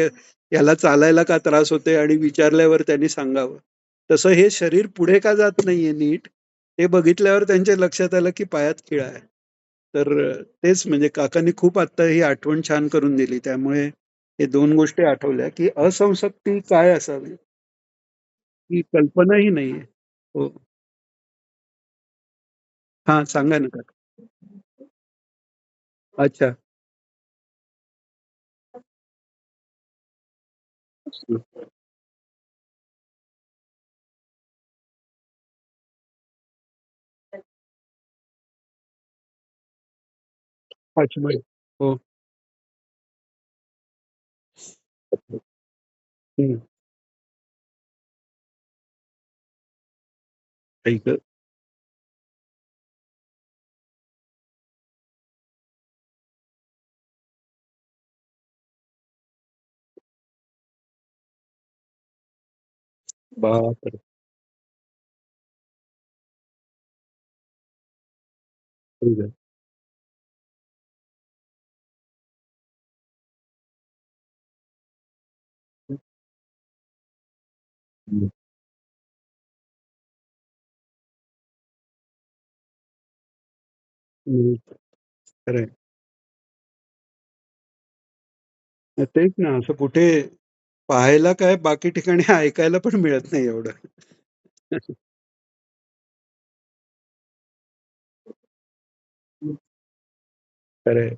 याला चालायला का त्रास होतोय?" आणि विचारल्यावर त्यांनी सांगावं. तसं हे शरीर पुढे का जात नाहीये नीट, हे बघितल्यावर त्यांच्या लक्षात आलं, की पायात खिळा आहे. तर तेच म्हणजे काकांनी खूप आत्ता ही आठवण छान करून दिली. त्यामुळे हे 2 गोष्टी आठवल्या, की असंशक्ती काय असावी? ही कल्पनाही नाहीये. हो. हां, सांगा ना काका. अच्छा. पाचमढी. हो. हं. आई गं! बापरे! आई गं! हं, हं. खरंय. तेच ना, असं कुठे पाहायला काय बाकी ठिकाणी ऐकायला पण मिळत नाही एवढं. खरंय.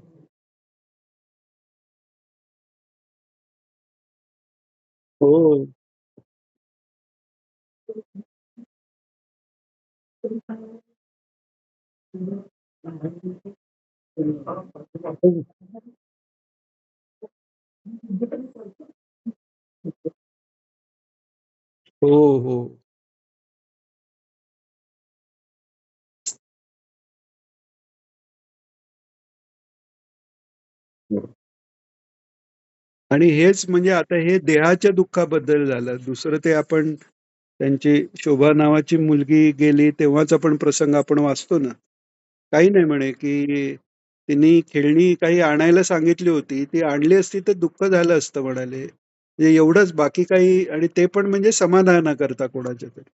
हो. हो, हो. आणि हेच म्हणजे आता हे देहाच्या दुःखाबद्दल झालं. दुसरं ते आपण त्यांची शोभा नावाची मुलगी गेली तेव्हाचा पण प्रसंग आपण वाचतो ना. काही नाही म्हणे, की तिने खेळणी काही आणायला सांगितली होती. ती आणली असती तर दुःख झालं असतं म्हणाले. म्हणजे एवढंच बाकी काही आणि ते पण म्हणजे समाधानाकरता कोणाच्या तरी.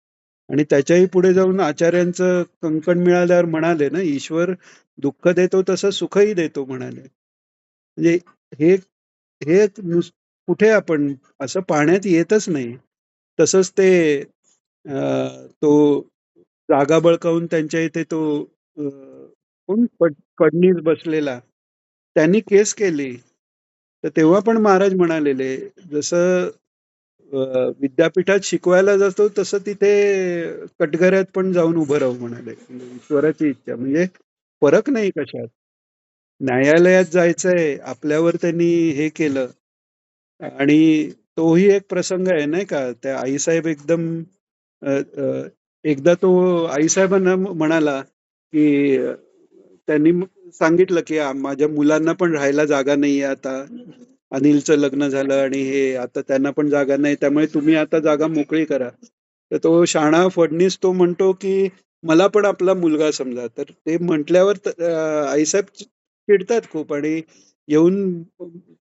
आणि त्याच्याही पुढे जाऊन आचार्यांचं कंकण मिळाल्यावर म्हणाले ना, "ईश्वर दुःख देतो तसं सुखही देतो" म्हणाले. म्हणजे हे हे कुठे आपण असं पाहण्यात येतच नाही. तसंच ते तो जागा बळकावून त्यांच्या इथे तो अ, कोण फडणीस बसलेला, त्यांनी केस केली. तर तेव्हा पण महाराज म्हणालेले, जसं विद्यापीठात शिकवायला जातो तसं तिथे कटघऱ्यात पण जाऊन उभं राहू म्हणाले. म्हणजे ईश्वराची इच्छा. म्हणजे फरक नाही कशात. न्यायालयात जायचंय, आपल्यावर त्यांनी हे केलं आणि तोही एक प्रसंग आहे नाही का? त्या आईसाहेब एकदम अ, अ, एकदा तो आईसाहेबांना म्हणाला, की त्यांनी सांगितलं, की माझ्या मुलांना पण राहायला जागा नाहीये आता. अनिलचं लग्न झालं आणि हे आता त्यांना पण जागा नाही. त्यामुळे तुम्ही आता जागा मोकळी करा. तर तो शहाणा फडणीस तो म्हणतो, की मला पण आपला मुलगा समजा. तर ते म्हटल्यावर आईसाहेब चिडतात खूप आणि येऊन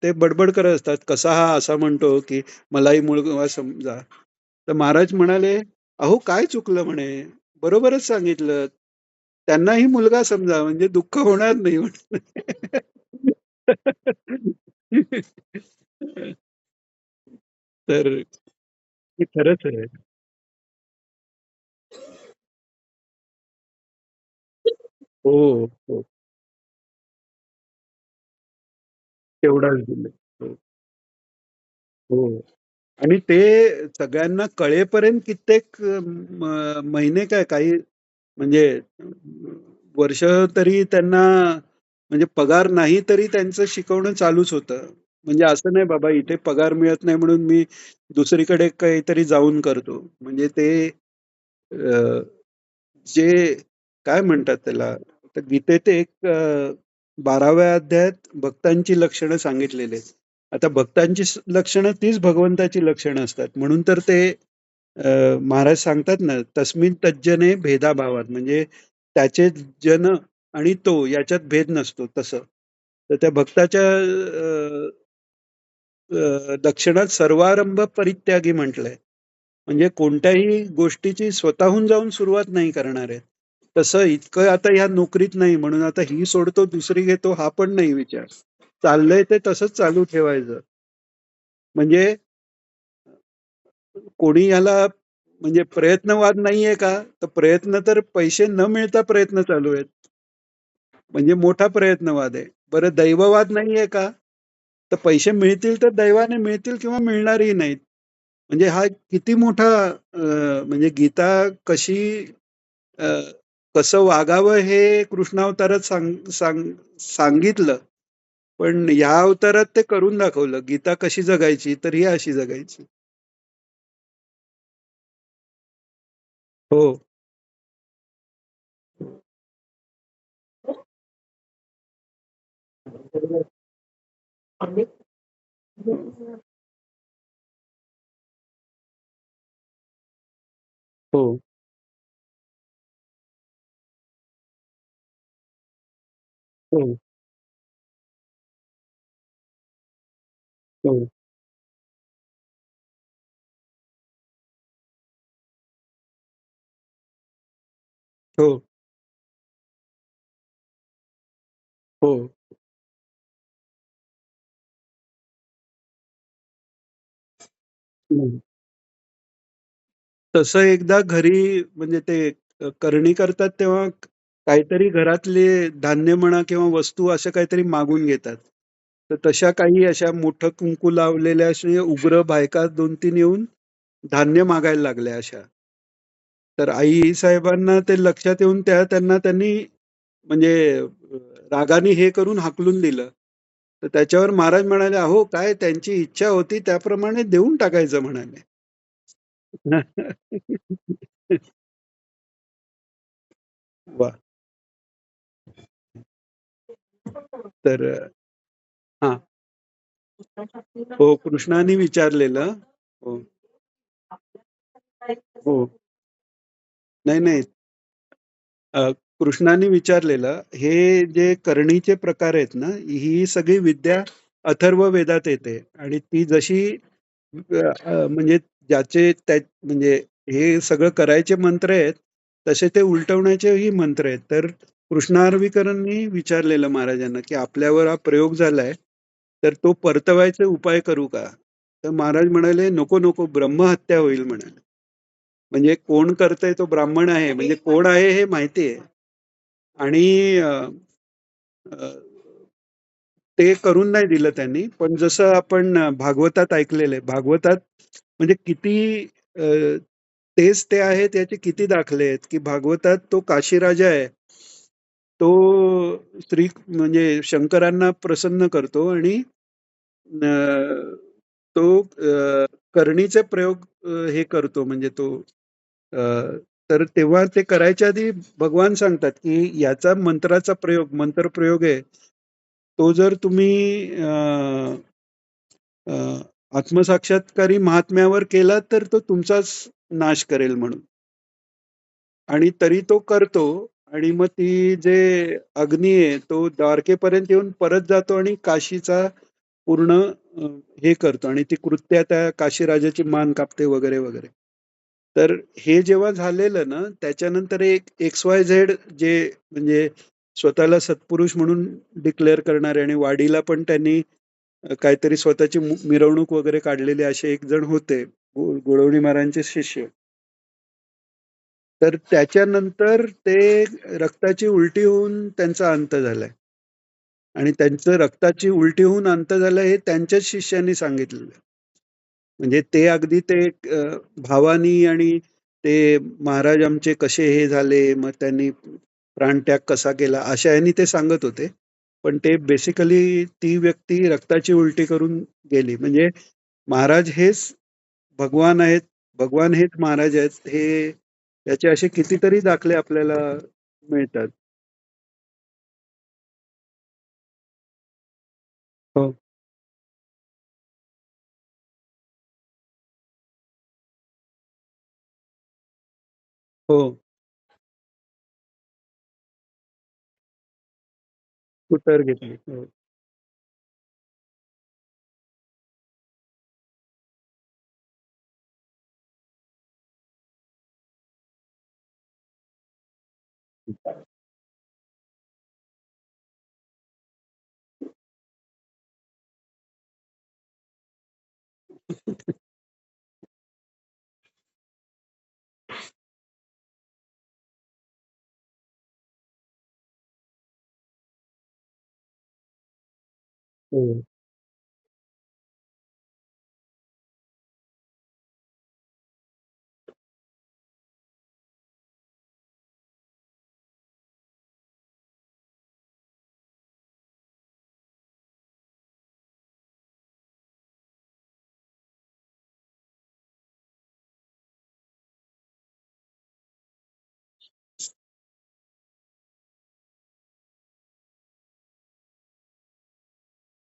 ते बडबड करत असतात. कसा हा असा म्हणतो, की मलाही मुलगा समजा. तर महाराज म्हणाले, "अहो काय चुकलं?" म्हणे. "बरोबरच सांगितलं. त्यांनाही मुलगा समजा म्हणजे दुःख होणार नाही." म्हणे. तर हे खरंच आहे. हो, हो. तेवढाच दिले. हो, हो. आणि ते सगळ्यांना कळेपर्यंत कित्येक महिने काय काही म्हणजे वर्ष तरी त्यांना म्हणजे पगार नाही तरी त्यांचं शिकवणं चालूच होतं. म्हणजे असं नाही बाबा इथे पगार मिळत नाही म्हणून मी दुसरीकडे काहीतरी जाऊन करतो. म्हणजे ते अ, जे काय म्हणतात त्याला? तर गीतेत एक 12व्या अध्यायात भक्तांची लक्षणं सांगितलेली आहेत. आता भक्तांची लक्षणं तीच भगवंताची लक्षणं असतात. म्हणून तर ते महाराज सांगतात ना, "तस्मिन् तज्जने भेदाभावात" म्हणजे त्याचे जन आणि तो याच्यात भेद नसतो तसं. तर त्या भक्ताच्या लक्षणात सर्वारंभ परित्यागी म्हटलंय. म्हणजे कोणत्याही गोष्टीची स्वतःहून जाऊन सुरुवात नाही करणार आहेत. तसं इतकं आता ह्या नोकरीत नाही म्हणून आता ही सोडतो दुसरी घेतो हा पण नाही विचार. चाललंय ते तसंच चालू ठेवायचं. म्हणजे कोणी ह्याला म्हणजे प्रयत्नवाद नाहीये का? तर प्रयत्न तर पैसे न मिळता प्रयत्न चालू आहेत. म्हणजे मोठा प्रयत्नवाद आहे. बरं दैववाद नाहीये का? तर पैसे मिळतील तर दैवाने मिळतील किंवा मिळणारही नाहीत. म्हणजे हा किती मोठा म्हणजे गीता कशी अ, कसं वागावं हे कृष्णावतारात सांगितलं. पण ह्या अवतारात ते करून दाखवलं. गीता कशी जगायची तर ही अशी जगायची. हो. हो, हो, हो, हो, हो. हं. तसं एकदा घरी म्हणजे ते करणी करतात तेव्हा काहीतरी घरातले धान्य म्हणा किंवा वस्तू असं काहीतरी मागून घेतात. तर तशा काही अशा मोठं कुंकू लावलेल्या अशा उग्र बायका 2-3 येऊन धान्य मागायला लागल्या अशा. तर आई साहेबांना ते लक्षात येऊन त्यांना त्यांनी म्हणजे रागाने हे करून हाकलून दिलं. तर त्याच्यावर महाराज म्हणाले, "अहो काय त्यांची इच्छा होती त्याप्रमाणे देऊन टाकायचं" म्हणाले. वाह! तर हां. हो, कृष्णाने विचारलेलं. हो, हो. नाही, नाही. अ, कृष्णाने विचारलेलं, हे जे करणीचे प्रकार आहेत ना, ही सगळी विद्या अथर्व वेदात येते आणि ती जशी म्हणजे ज्याचे त्या म्हणजे हे सगळं करायचे मंत्र आहेत, तसे ते उलटवण्याचेही मंत्र आहेत. तर कृष्णार्वीकरांनी विचारलेलं महाराजांना, की आपल्यावर हा प्रयोग झालाय, तर तो परतवायचे उपाय करू का? तर महाराज म्हणाले, "नको, नको, ब्रह्महत्या होईल" म्हणाले. म्हणजे कोण करतंय तो ब्राह्मण आहे, म्हणजे कोण आहे हे माहिती आहे. आणि अ, अ, ते करून नाही दिलं त्यांनी. पण जसं आपण भागवतात ऐकलेलं आहे. भागवतात म्हणजे किती अ, तेच ते आहे त्याचे किती दाखले आहेत, की भागवतात तो काशी राजा आहे. तो म्हणजे शंकरांना प्रसन्न करतो आणि तो करणीचे प्रयोग हे करतो म्हणजे तो अ, तर तेव्हा ते करायच्या आधी भगवान सांगतात, की याचा मंत्राचा प्रयोग, मंत्रप्रयोग आहे. तो जर तुम्ही अ, आत्मसाक्षात्कारी महात्म्यावर केला, तर तो तुमचाच नाश करेल म्हणून. आणि तरी तो करतो आणि मग ती जे अग्नी आहे, तो द्वारकेपर्यंत येऊन परत जातो आणि काशीचा पूर्ण अ, हे करतो आणि ती कृत्या त्या काशीराजाची मान कापते वगैरे, वगैरे. तर हे जेव्हा झालेलं ना, त्याच्यानंतर एक एक्स-वाय-झेड जे म्हणजे स्वतःला सत्पुरुष म्हणून डिक्लेअर करणारे आणि वाडीला पण त्यांनी काहीतरी स्वतःची मिरवणूक वगैरे काढलेली असे एक जण होते. गोडवणी महाराजांचे शिष्य. तर त्याच्यानंतर ते रक्ताची उलटी होऊन त्यांचा अंत झालाय. आणि त्यांचं रक्ताची उलटी होऊन अंत झाला हे त्यांच्याच शिष्यांनी सांगितलेलं. म्हणजे ते अगदी ते भावानी आणि ते महाराज आमचे कसे हे झाले, मग त्यांनी प्राणत्याग कसा केला, अशा ह्यानी ते सांगत होते. पण ते बेसिकली ती व्यक्ती रक्ताची उलटी करून गेली. म्हणजे महाराज हेच भगवान आहेत, भगवान हेच महाराज आहेत, हे त्याचे असे कितीतरी दाखले आपल्याला मिळतात. हो, हो. स्कूटर घेतली. हो. हो,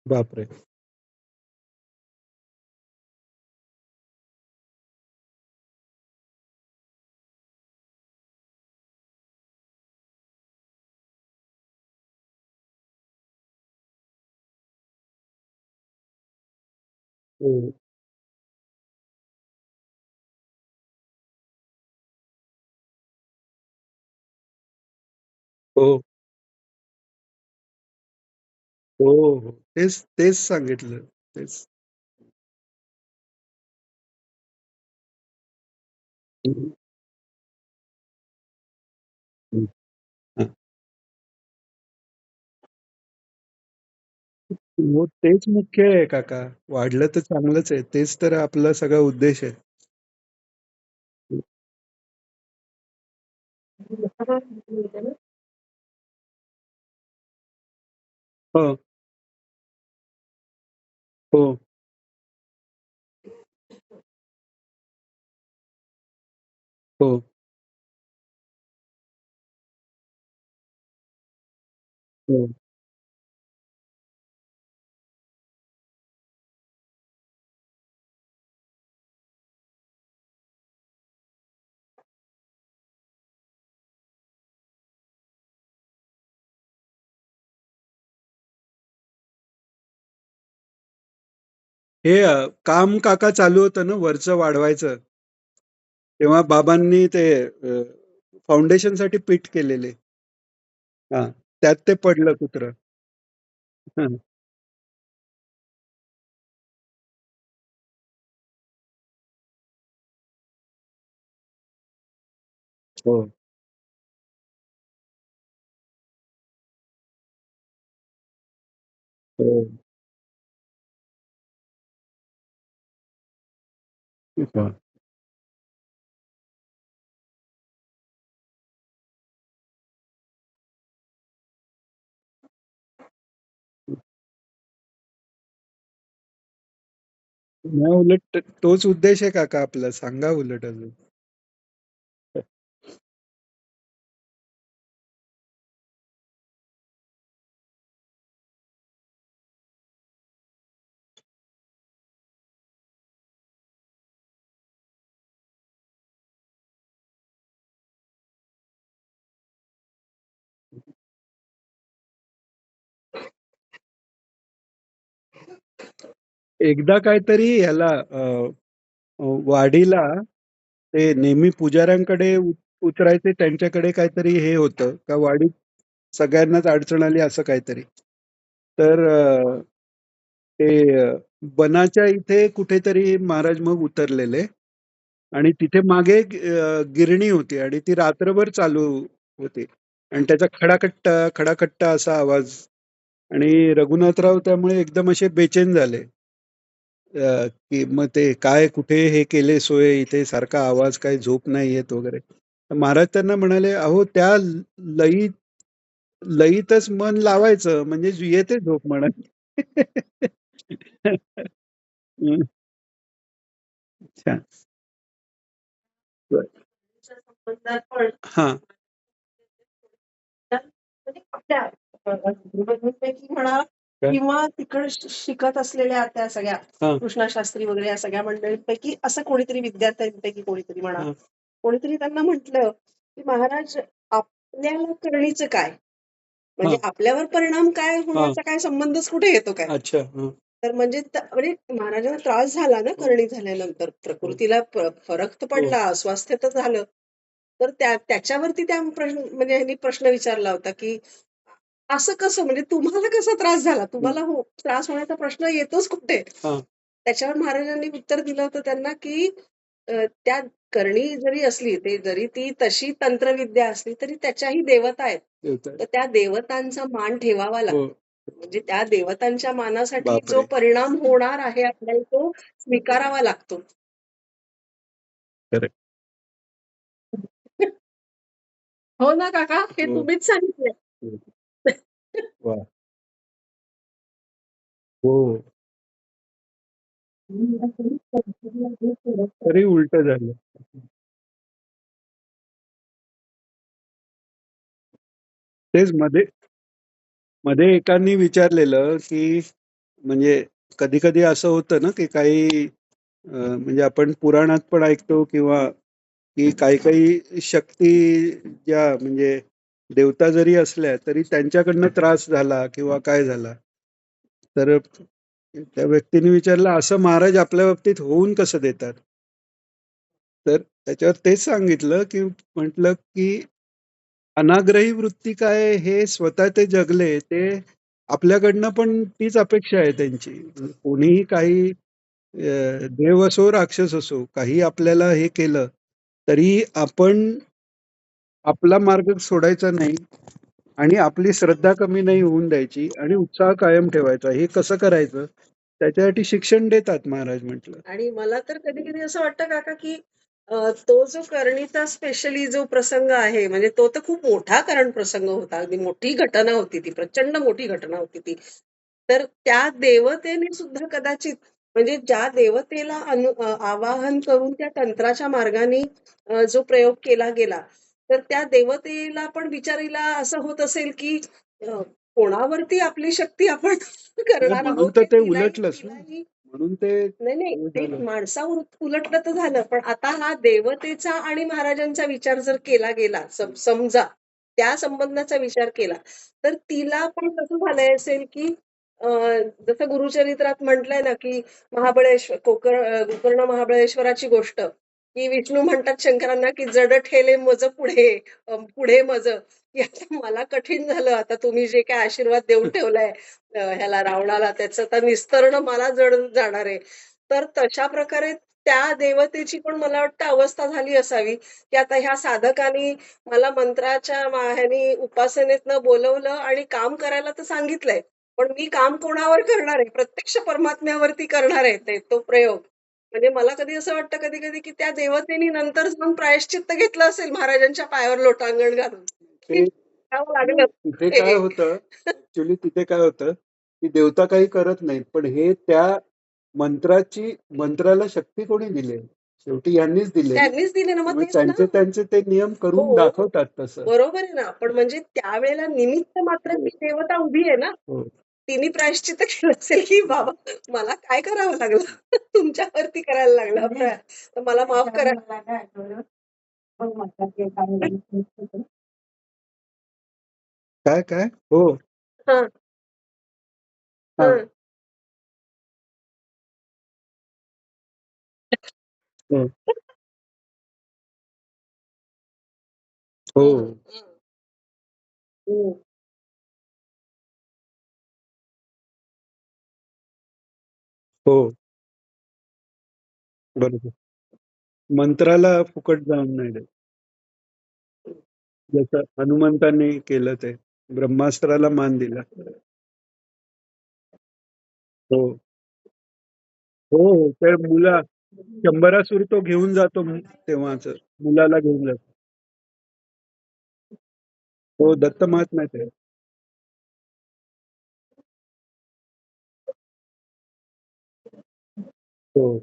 बापरे! हो, हो, हो, हो. तेच, तेच सांगितलं. तेच. हं, हं. हां. हो, तेच मुख्य आहे काका. वाढलं तर चांगलंच आहे. तेच तर आपला सगळा उद्देश आहे. हो, हो, हो, हो. हे काम काका चालू होतं ना वरचं वाढवायचं, तेव्हा बाबांनी ते फाउंडेशनसाठी पीठ केलेले. हां, त्यात ते पडलं कुत्रं. हं, हो, हो. हां. नाही उलट तोच उद्देश आहे काका आपला. सांगा उलट अजून. एकदा काहीतरी ह्याला वाडीला ते नेहमी पुजाऱ्यांकडे उतरायचे त्यांच्याकडे काहीतरी हे होतं का वाडीत सगळ्यांनाच अडचण आली असं काहीतरी. तर ते बनाच्या इथे कुठेतरी महाराज मग उतरलेले आणि तिथे मागे गिरणी होती आणि ती रात्रभर चालू होती आणि त्याचा खडाखट्टा खडाखट्टा असा आवाज आणि रघुनाथराव त्यामुळे एकदम असे बेचैन झाले. की मग ते काय कुठे हे केले सोय इथे सारखा आवाज काय झोप नाही येत वगैरे. तर महाराज त्यांना म्हणाले, "अहो त्या लयीत लयीतच मन लावायचं म्हणजे येते झोप" म्हणत. हं, छान. बरं. संबंधात पण हां, म्हणजे आपल्या बहिणींपैकी म्हणा काय? किंवा तिकडे शिकत असलेल्या त्या सगळ्या हां, कृष्णा शास्त्री वगैरे या सगळ्या मंडळींपैकी असं कोणीतरी विद्यार्थ्यांपैकी कोणीतरी म्हणा हां, कोणीतरी त्यांना म्हटलं की महाराज आपल्याला करणीचं काय म्हणजे हां, आपल्यावर परिणाम काय हां, होण्याचा काय संबंधच कुठे येतो काय अच्छा. हं, तर म्हणजे म्हणजे महाराजांना त्रास झाला ना हो, करणी झाल्यानंतर हो, प्रकृतीला फरक तर हो, पडला अस्वास्थ्य तर झालं तर त्याच्यावरती त्या प्रश्न म्हणजे ह्यांनी प्रश्न विचारला होता की असं कसं म्हणजे तुम्हाला कसा त्रास झाला? तुम्हाला त्रास होण्याचा प्रश्न येतोच कुठे? हां, त्याच्यावर महाराजांनी उत्तर दिलं होतं त्यांना, की त्या करणी जरी असली, ते जरी ती तशी तंत्रविद्या असली, तरी त्याच्याही देवता आहेत. देवता तर त्या देवतांचा मान ठेवावा हो, लागतो. म्हणजे त्या देवतांच्या मानासाठी जो बापरे! परिणाम होणार आहे आपल्याला तो स्वीकारावा लागतो. करेक्ट. हो ना काका, हे हो, तुम्हीच सांगितलंय. हो. वाह! हो. तरी उलटं झालं. तेच मध्ये मध्ये एकाने विचारलेलं, की म्हणजे कधी-कधी असं होतं ना, की काही म्हणजे आपण पुराणात पण ऐकतो किंवा की काही-काही शक्ती ज्या म्हणजे देवता जरी असल्या, तरी त्यांच्याकडनं त्रास झाला किंवा काय झाला. तर त्या व्यक्तीने विचारलं, "असं महाराज आपल्या बाबतीत होऊन कसं देतात?" तर त्याच्यावर तेच सांगितलं, की म्हटलं, की अनाग्रही वृत्ती काय हे स्वतः ते जगले, ते आपल्याकडनं पण तीच अपेक्षा आहे त्यांची. कोणीही काही देव असो, राक्षस असो, काही आपल्याला हे केलं, तरी आपण आपला मार्ग सोडायचा नाही आणि आपली श्रद्धा कमी नाही होऊन द्यायची आणि उत्साह कायम ठेवायचा. हे कसं करायचं त्याच्यासाठी शिक्षण देतात महाराज म्हटलं. आणि मला तर कधी कधी असं वाटतं काका की तो जो करणीचा स्पेशली जो प्रसंग आहे म्हणजे तो तर खूप मोठा करण प्रसंग होता, अगदी मोठी घटना होती ती, प्रचंड मोठी घटना होती ती. तर त्या देवतेने सुद्धा कदाचित म्हणजे ज्या देवतेला आवाहन करून त्या तंत्राच्या मार्गाने जो प्रयोग केला गेला, तर त्या देवतेला पण बिचारीला असं होत असेल की अ, कोणावरती आपली शक्ती आपण करणार म्हणून आहोत तर हे ते तिलाही उलटलंच ना. तिलाही म्हणून ते नाही, नाही. ते झालं. माणसावर उलटलं तर झालं. पण आता हा देवतेचा आणि महाराजांचा विचार जर केला गेला, समजा त्या संबंधाचा विचार केला, तर तिला पण कसं झालंय असेल, की अ, जसं गुरुचरित्रात म्हटलंय ना, की गोकर्ण महाबळेश्वराची गोष्ट, की विष्णू म्हणतात शंकरांना, की "जड ठेले मज पुढे, पुढे मज." की आता मला कठीण झालं. आता तुम्ही जे काही आशीर्वाद देऊन ठेवलाय ह्याला रावणाला, त्याचं तर निस्तरणं मला जड जाणार आहे. तर तशा प्रकारे त्या देवतेची पण मला वाटतं अवस्था झाली असावी, की आता ह्या साधकानी मला मंत्राच्या ह्यानी उपासनेतनं बोलवलं आणि काम करायला तर सांगितलंय. पण मी काम कोणावर करणार आहे? प्रत्यक्ष परमात्म्यावरती करणार आहे तो प्रयोग. म्हणजे मला कधी असं वाटतं कधी-कधी, की त्या देवतेने नंतर जाऊन प्रायश्चित्त घेतलं असेल महाराजांच्या पायावर लोटांगण घालून, की ते करावं लागलं तिथे काय हे. होतं, ऍक्च्युली तिथे काय होतं, की देवता काही करत नाहीत. पण हे त्या मंत्राला शक्ती कोणी दिली? शेवटी यांनीच दिली ना. त्यांनीच दिले ना, मग त्यामुळे तेच ना. त्यांचे त्यांचे ते नियम करून हो, दाखवतात तसं. बरोबर आहे ना. पण म्हणजे त्यावेळेला निमित्त मात्र हो, ती देवता उभी आहे ना. हो. तिने प्रायश्चित्त केलं असेल, की बाबा मला काय करावं लागलं? तुमच्यावरती करायला लागलं तर मला माफ करा. काय काय? हो. हां, हा. हां. हो. हो. हं, हं. हं. हो. बरोबर. मंत्राला फुकट जाऊन नाही देत. जसं हनुमंतांनी केलं ते. ब्रह्मास्त्राला मान दिला. हो. हो, हो. ते शंभरासुर तो घेऊन जातो तेव्हाच. मुलाला घेऊन जातो. हो, दत्त महात्म्यात आहे. हो.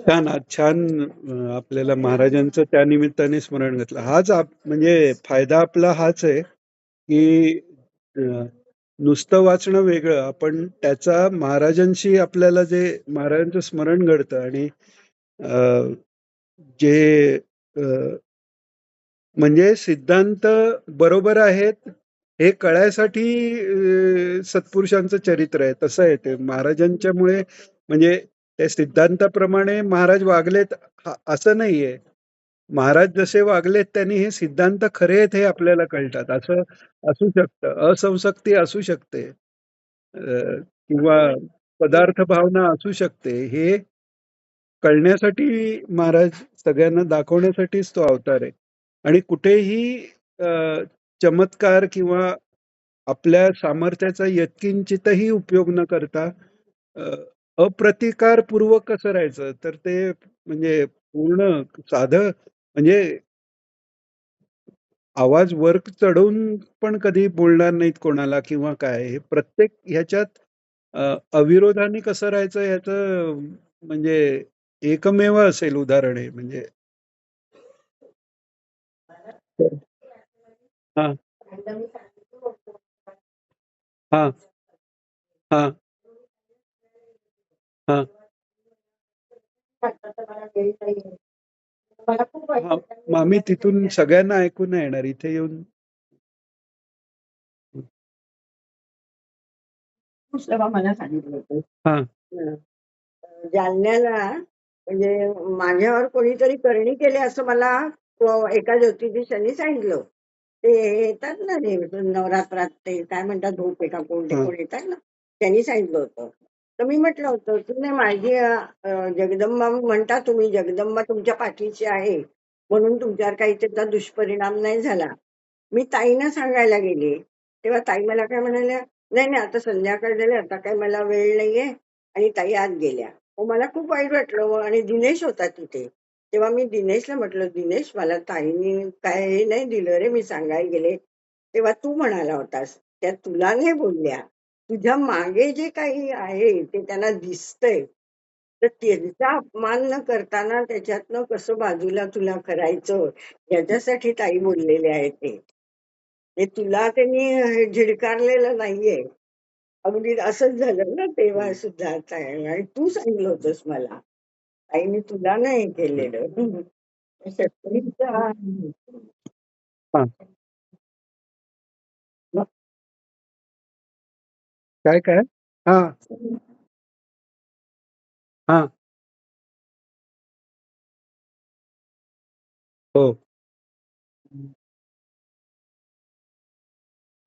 छान, आज छान आपल्याला महाराजांचं त्या निमित्ताने स्मरण घातलं. म्हणजे फायदा आपला हाच आहे, की अ, नुसतं वाचणं वेगळं, आपण त्याचा महाराजांशी आपल्याला जे महाराजांचं स्मरण घडतं आणि अ, जे म्हणजे सिद्धांत बरोबर आहेत हे कळायसाठी सत्पुरुषांचं चरित्र आहे. तसं आहे ते. महाराजांच्यामुळे म्हणजे त्या सिद्धांताप्रमाणे महाराज वागलेत असं नाहीये. महाराज जसे वागलेत त्यांनी हे सिद्धांत खरे आहेत हे आपल्याला कळतात. असं असू शकतं. असंशक्ती असू शकते. किंवा पदार्थ भावना असू शकते. हे कळण्यासाठी महाराज सगळ्यांना दाखवण्यासाठीच तो अवतार आहे. आणि कुठेही अ, चमत्कार किंवा आपल्या सामर्थ्याचा यत्किंचितही उपयोग न करता अ, अप्रतिकारपूर्वक कसं राहायचं तर ते म्हणजे पूर्ण साधं म्हणजे आवाज वर चढवून पण कधी बोलणार नाहीत कोणाला किंवा काय हे प्रत्येक ह्याच्यात अविरोधाने कसं राहायचं ह्याचं म्हणजे एकमेव असेल उदाहरण आहे म्हणजे हा हा हा हा हा मग आम्ही तिथून सगळ्यांना ऐकून नाही येणार इथे येऊन मला सांगितलं होतं. हा जालन्याला म्हणजे माझ्यावर कोणीतरी करणी केली असं मला एका ज्योतिषीशांनी सांगितलं. ते येतात ना ते नवरात्रात ते काय म्हणतात धूप एका कोण ते हा कोण येतात ना त्यांनी सांगितलं होतं. तर मी म्हटलं होतं की नाही माझी जगदंबा म्हणता तुम्ही जगदंबा तुमच्या पाठीशी आहे म्हणून तुमच्यावर काही त्याचा दुष्परिणाम नाही झाला. मी ताईंना सांगायला गेले तेव्हा ताई मला काय म्हणाल्या, नाही नाही आता संध्याकाळ झाली आता काय मला वेळ नाहीये, आणि ताई आत गेल्या. मग मला खूप वाईट वाटलं मग, आणि दिनेश होता तिथे. तेव्हा मी दिनेशला म्हटलं, दिनेश मला ताईंनी काय हे नाही दिलं रे, मी सांगायला गेले तेव्हा तू म्हणाला होतास त्या तुला नाही बोलल्या, तुझ्या मागे जे काही आहे ते त्यांना दिसतंय, तर त्यांचा अपमान न करताना त्याच्यातनं कसं बाजूला तुला करायचं याच्यासाठी ताई बोललेले आहे ते. हे तुला त्यांनी झिडकारलेलं नाहीये. अगदी असंच झालं ना तेव्हा सुद्धा आणि तू सांगितलं होतंस मला ताईने तुला नाही केलेलं. शक्तीचा हा. काय काय? हा. हा. हो.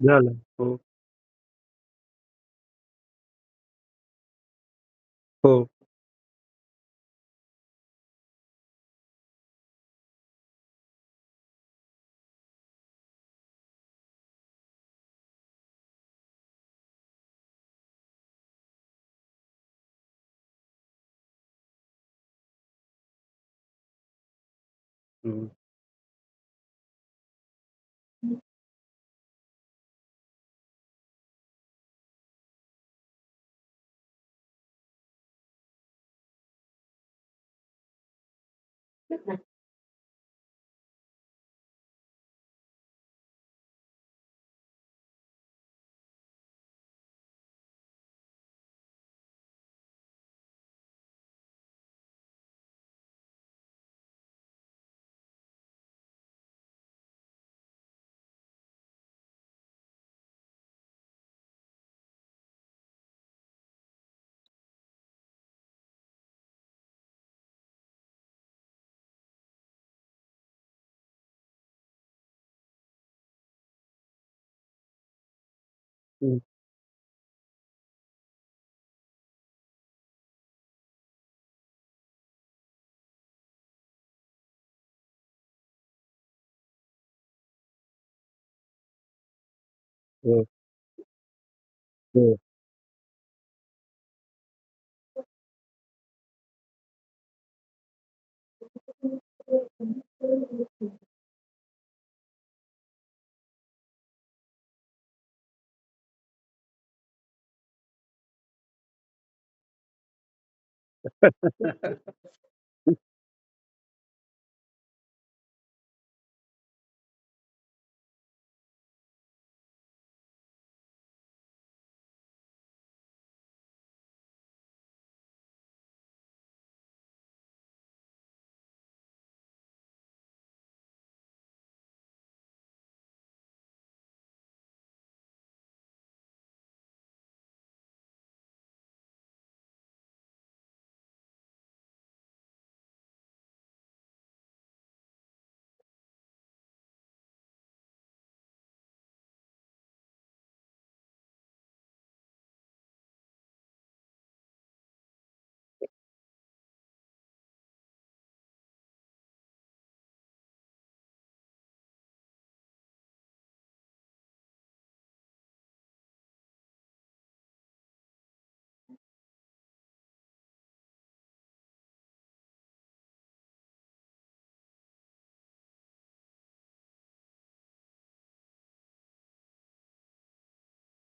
झालं. हो. हो. हम्म. हम्म. हो. हो.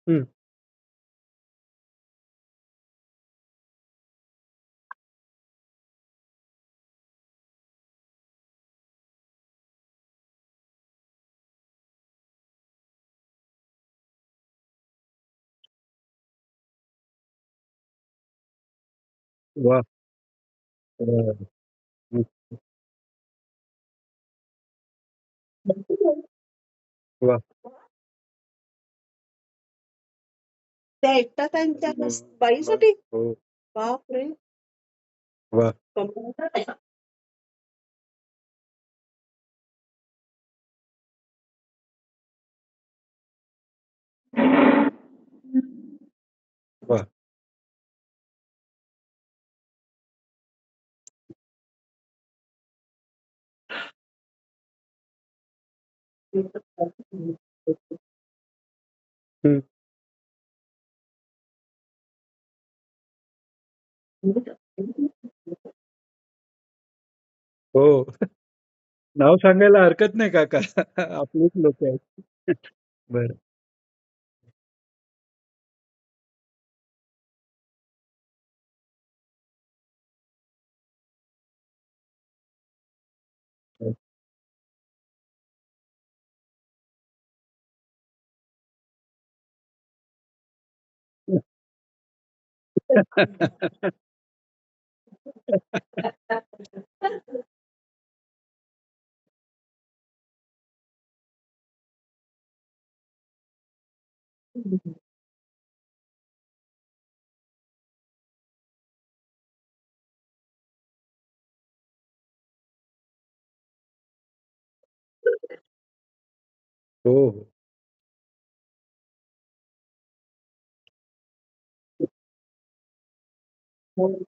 हम्म. वा. वा. हम्म. वा. त्या एकटा त्यांच्या वा. बाईसाठी हो. बापरे. वा. कमाल. वा. हं. हो. नाव सांगायला हरकत नाही काका. आपलीच लोकं आहेत. बरं. हो, हो.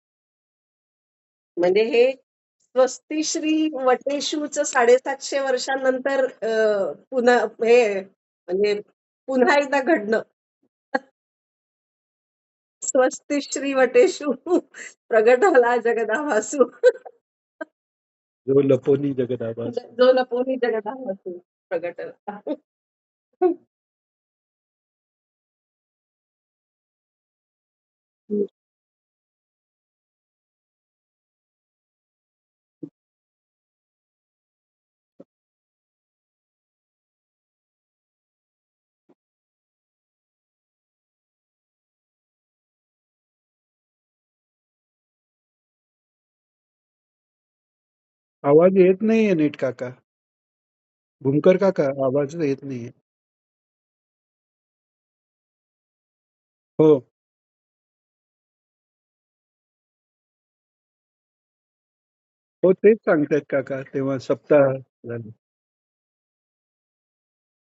म्हणजे हे स्वस्तिश्री वटेशूचं 750 वर्षांनंतर पुन्हा हे म्हणजे पुन्हा एकदा घडणं. स्वस्तिश्री वटेषु प्रगटला जगदाभासु. जो लपोनी जगदाभास. जो लपोनी जगदाभासु प्रगटला. आवाज येत नाहीये नीट काका. भूमकर काका आवाज येत नाहीये. हो. हो, तेच सांगतायत काका. तेव्हा सप्ताह झाले.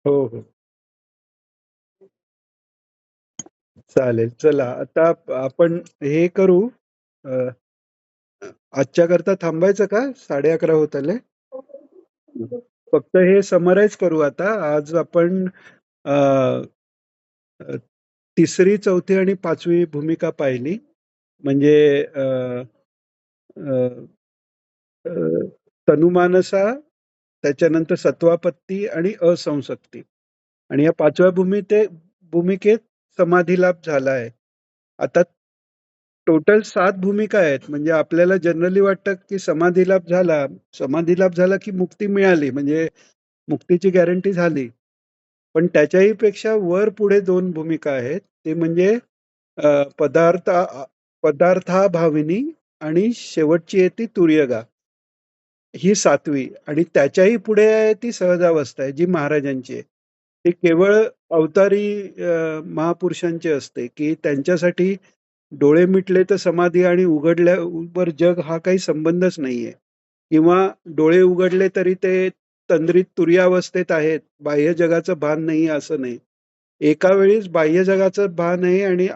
हो, हो. चालेल. चला आता आपण हे करू. अ, आजच्या करता थांबायचं का? 11:30 होत आले. फक्त हे समराईज करू आता. आज आपण अ, अ, तिसरी, चौथी आणि पाचवी भूमिका पाहिली. म्हणजे अ, अ, अ, तनुमानसा, त्याच्यानंतर सत्वापत्ती आणि असंसक्ती. आणि या पाचव्या भूमिकेत समाधिलाभ झाला आहे. आता टोटल 7 भूमिका आहेत. म्हणजे आपल्याला जनरली वाटतं की समाधिलाभ झाला की मुक्ती मिळाली, म्हणजे मुक्तीची गॅरंटी झाली. पण त्याच्याही पेक्षा वर पुढे 2 भूमिका आहेत. ते म्हणजे अ, पदार्थाभाविनी आणि शेवटची आहे ती तुर्यगा. ही 7वी आणि त्याच्याही पुढे आहे ती सहजावस्था आहे, जी महाराजांची आहे. ती केवळ अवतारी महापुरुषांची असते, की त्यांच्यासाठी डोळे मिटले तर समाधी आणि उघडल्यावर जग हा काही संबंधच नाहीये. किंवा डोळे उघडले तरी ते तंद्रीत तुर्यावस्थेत आहेत, बाह्य जगाचं भान नाही असं नाही. एका वेळीच बाह्य जगाचं भान आहे आणि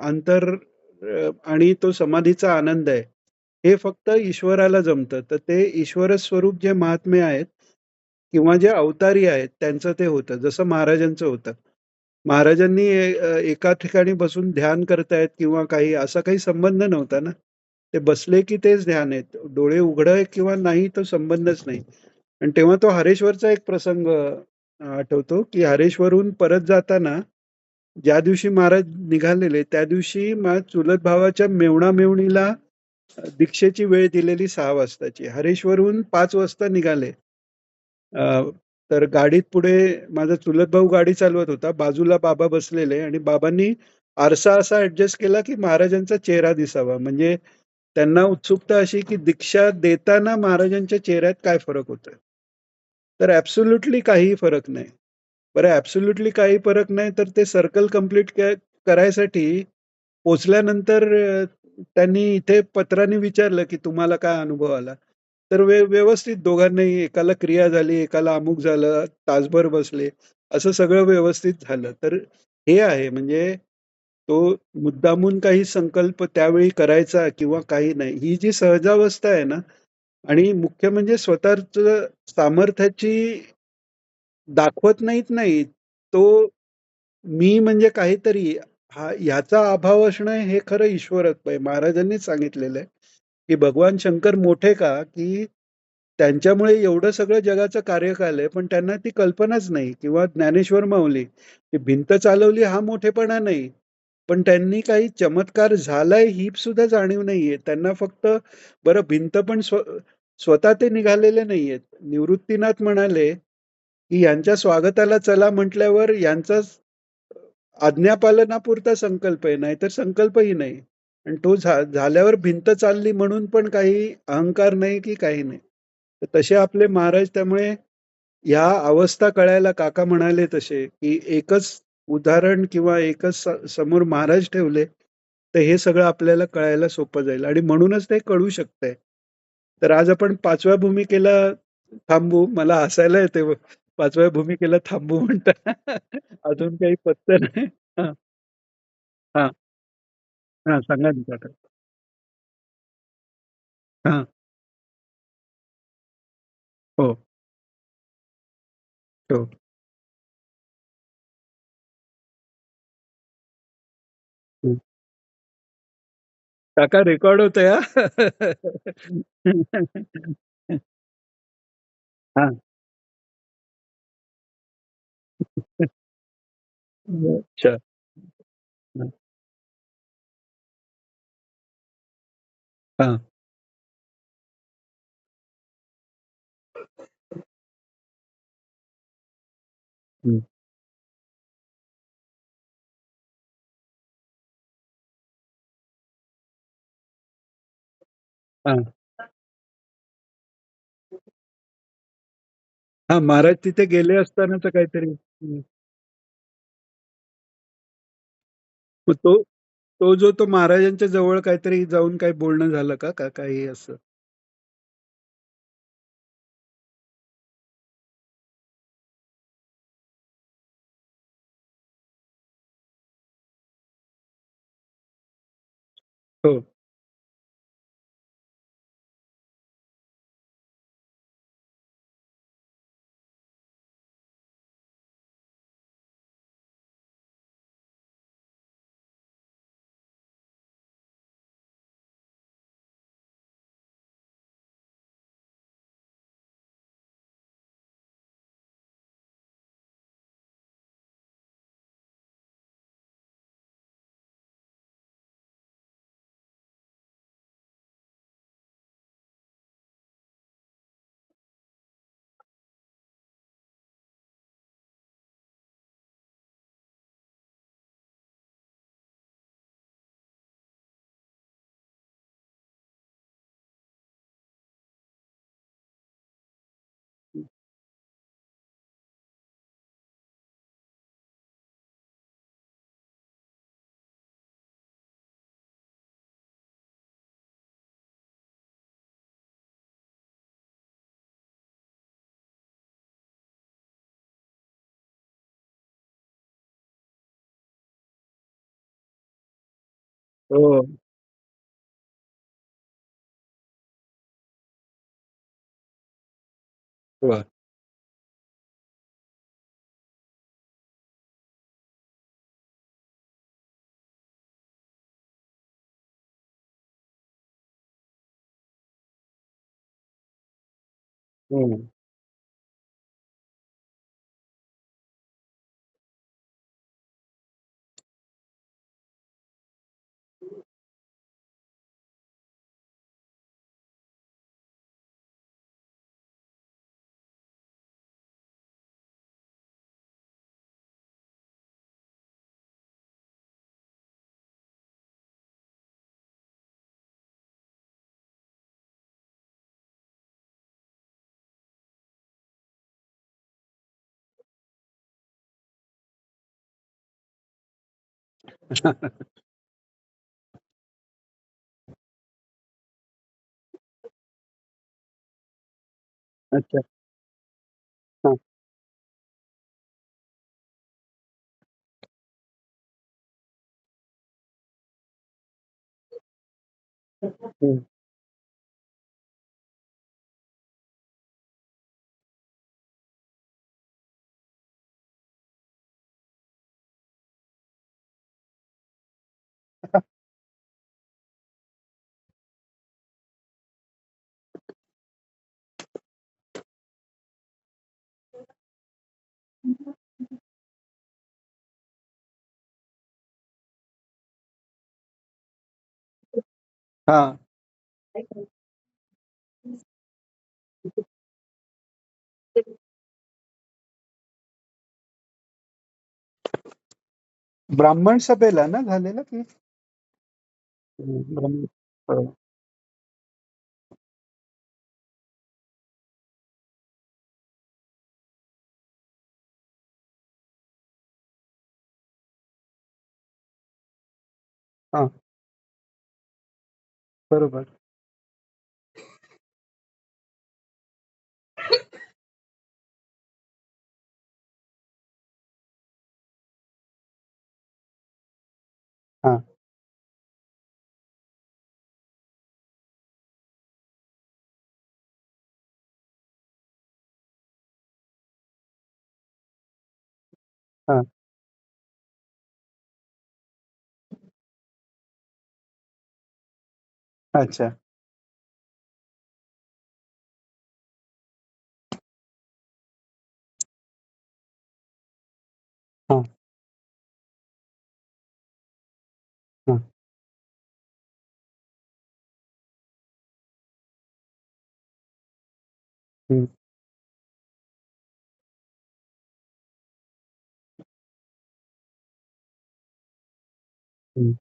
आणि तो समाधीचा आनंद आहे. हे फक्त ईश्वराला जमतं. तर ते ईश्वर स्वरूप जे महात्मे आहेत किंवा जे अवतारी आहेत त्यांचं ते होतं. जसं महाराजांचं होतं. महाराजांनी एका ठिकाणी बसून ध्यान करतायत किंवा काही असा काही संबंध नव्हता ना. ते बसले की तेच ध्यान आहे. डोळे उघडे किंवा नाही तो संबंधच नाही. आणि तेव्हा तो हरेश्वरचा एक प्रसंग आठवतो, की हरेश्वरहून परत जाताना ज्या दिवशी महाराज निघालेले त्या दिवशी चुलत भावाच्या मेवणा-मेवणीला दीक्षेची वेळ दिलेली 6 वाजताची. हरेश्वरहून 5 वाजता निघाले. अ, तर गाडीत पुढे माझा चुलत भाऊ गाडी चालवत होता. बाजूला बाबा बसलेले आणि बाबांनी आरसा असा ॲडजस्ट केला, की महाराजांचा चेहरा दिसावा. म्हणजे त्यांना उत्सुकता अशी, की दीक्षा देताना महाराजांच्या चेहऱ्यात काय फरक होतोय? तर ॲब्सोल्युटली काहीही फरक नाही. बरं ॲब्सोल्युटली काही फरक नाही, तर ते सर्कल कंप्लीट करायसाठी पोहोचल्यानंतर त्यांनी इथे पत्राने विचारलं, की तुम्हाला काय अनुभव आला? तर व्यवस्थित दोघांनाही, एकाला क्रिया झाली, एकाला अमुक झालं, तासभर बसले. असं सगळं व्यवस्थित झालं. तर हे आहे म्हणजे तो मुद्दामून काही संकल्प त्यावेळी करायचा किंवा काही नाही. ही जी सहजावस्था आहे ना आणि मुख्य म्हणजे स्वतःच सामर्थ्याची दाखवत नाहीत नाही. तो मी म्हणजे काहीतरी ह्याचा अभाव असणं हे खरं ईश्वरत्व आहे. महाराजांनीच सांगितलेलं आहे, की भगवान शंकर मोठे का? की त्यांच्यामुळे एवढं सगळं जगाचं कार्यकाल आहे, पण त्यांना ती कल्पनाच नाही किंवा ज्ञानेश्वर माऊली, की भिंत चालवली हा मोठेपणा नाही. पण त्यांनी काही चमत्कार झालाय ही सुद्धा जाणीव नाहीये. त्यांना फक्त बरं भिंत पण स्वतः ते निघालेले नाहीयेत. निवृत्तीनाथ म्हणाले, की यांच्या स्वागताला चला म्हटल्यावर यांचा आज्ञापालनापुरता संकल्प आहे, नाहीतर संकल्पही नाही. आणि तो झाल्यावर भिंत चालली म्हणून पण काही अहंकार नाही की काही नाही. तर तसे आपले महाराज त्यामुळे ह्या अवस्था कळायला काका म्हणाले तसे, की एकच उदाहरण किंवा एकच समोर महाराज ठेवले, तर हे सगळं आपल्याला कळायला सोपं जाईल आणि म्हणूनच ते कळू शकतंय. तर आज आपण 5व्या भूमिकेला थांबू. मला हसायला येते 5व्या भूमिकेला थांबू म्हणताना. अजून काही पत्ते नाही. हां, हां, हां. सांगा ना काका. हां, हो, हो. हं. काका रेकॉर्ड होतंय हां. हां. अच्छा. हां, हां. हं. हां. हां, महाराज तिथे गेले असतानाचं काहीतरी. हं. मग तो महाराजांच्या जवळ काहीतरी जाऊन काही बोलणं झालं का? का काही असं? हो. हो. वाह! हो. अच्छा. हां. हं. हा. ब्राह्मण सभेला ना झालेलं की ब्राह्मण. हो. हा, बरोबर. हा. हा. अच्छा. हा. हा. हम्म. हम्म.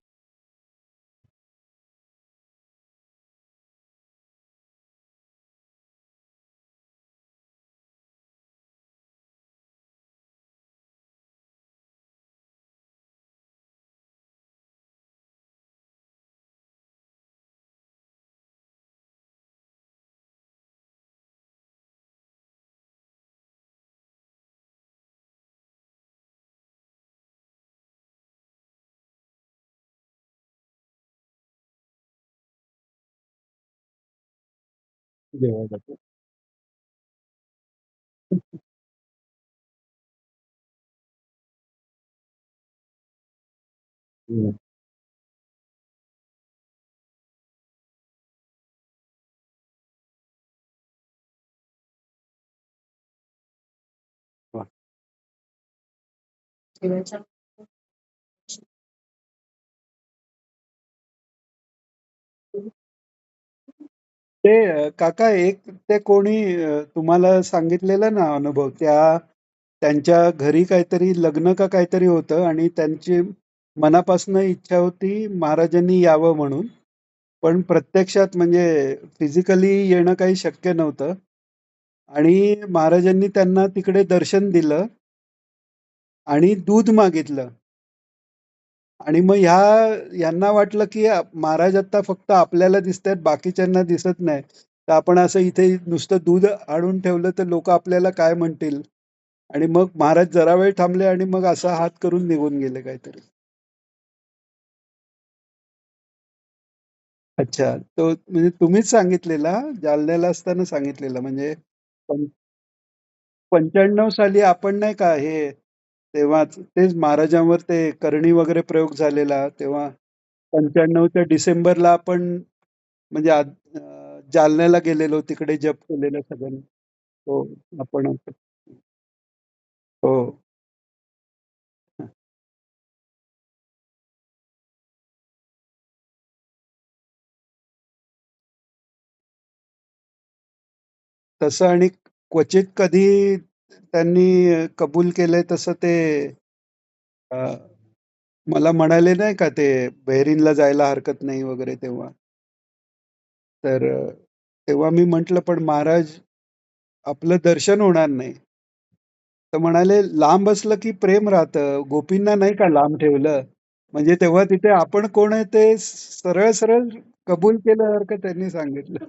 देवाला. हम्म. वा. ते काका एक ते कोणी तुम्हाला सांगितलेलं ना अनुभव त्यांच्या घरी काहीतरी लग्न का काहीतरी होतं आणि त्यांची मनापासून इच्छा होती महाराजांनी यावं म्हणून. पण प्रत्यक्षात म्हणजे फिजिकली येणं काही शक्य नव्हतं आणि महाराजांनी त्यांना तिकडे दर्शन दिलं आणि दूध मागितलं. आणि मग यांना वाटलं, की महाराज आता फक्त आपल्याला दिसतायत, बाकीच्यांना दिसत नाही. तर आपण असं इथे नुसतं दूध आणून ठेवलं तर लोकं आपल्याला काय म्हणतील? आणि मग महाराज जरा वेळ थांबले आणि मग असा हात करून निघून गेले काहीतरी. अच्छा. तो म्हणजे तुम्हीच सांगितलेला, जालन्याला असताना सांगितलेला म्हणजे 95 साली आपण नाही का हे तेव्हाच तेच महाराजांवर ते करणी वगैरे प्रयोग झालेला तेव्हा 95च्या डिसेंबरला आपण म्हणजे जालन्याला गेलेलो तिकडे जप केलेलं सगळ्यांनी. हो, आपण हो. तसं आणि क्वचित कधी त्यांनी कबूल केलंय तसं ते अ, मला म्हणाले नाही का ते बहरीनला जायला हरकत नाही वगैरे तेव्हा. तर तेव्हा मी म्हटलं, "पण महाराज आपलं दर्शन होणार नाही." तर म्हणाले, "लांब असलं की प्रेम राहतं. गोपींना नाही का लांब ठेवलं?" म्हणजे तेव्हा तिथे आपण कोण आहे ते सरळ-सरळ कबूल केल्यासारखं त्यांनी सांगितलं.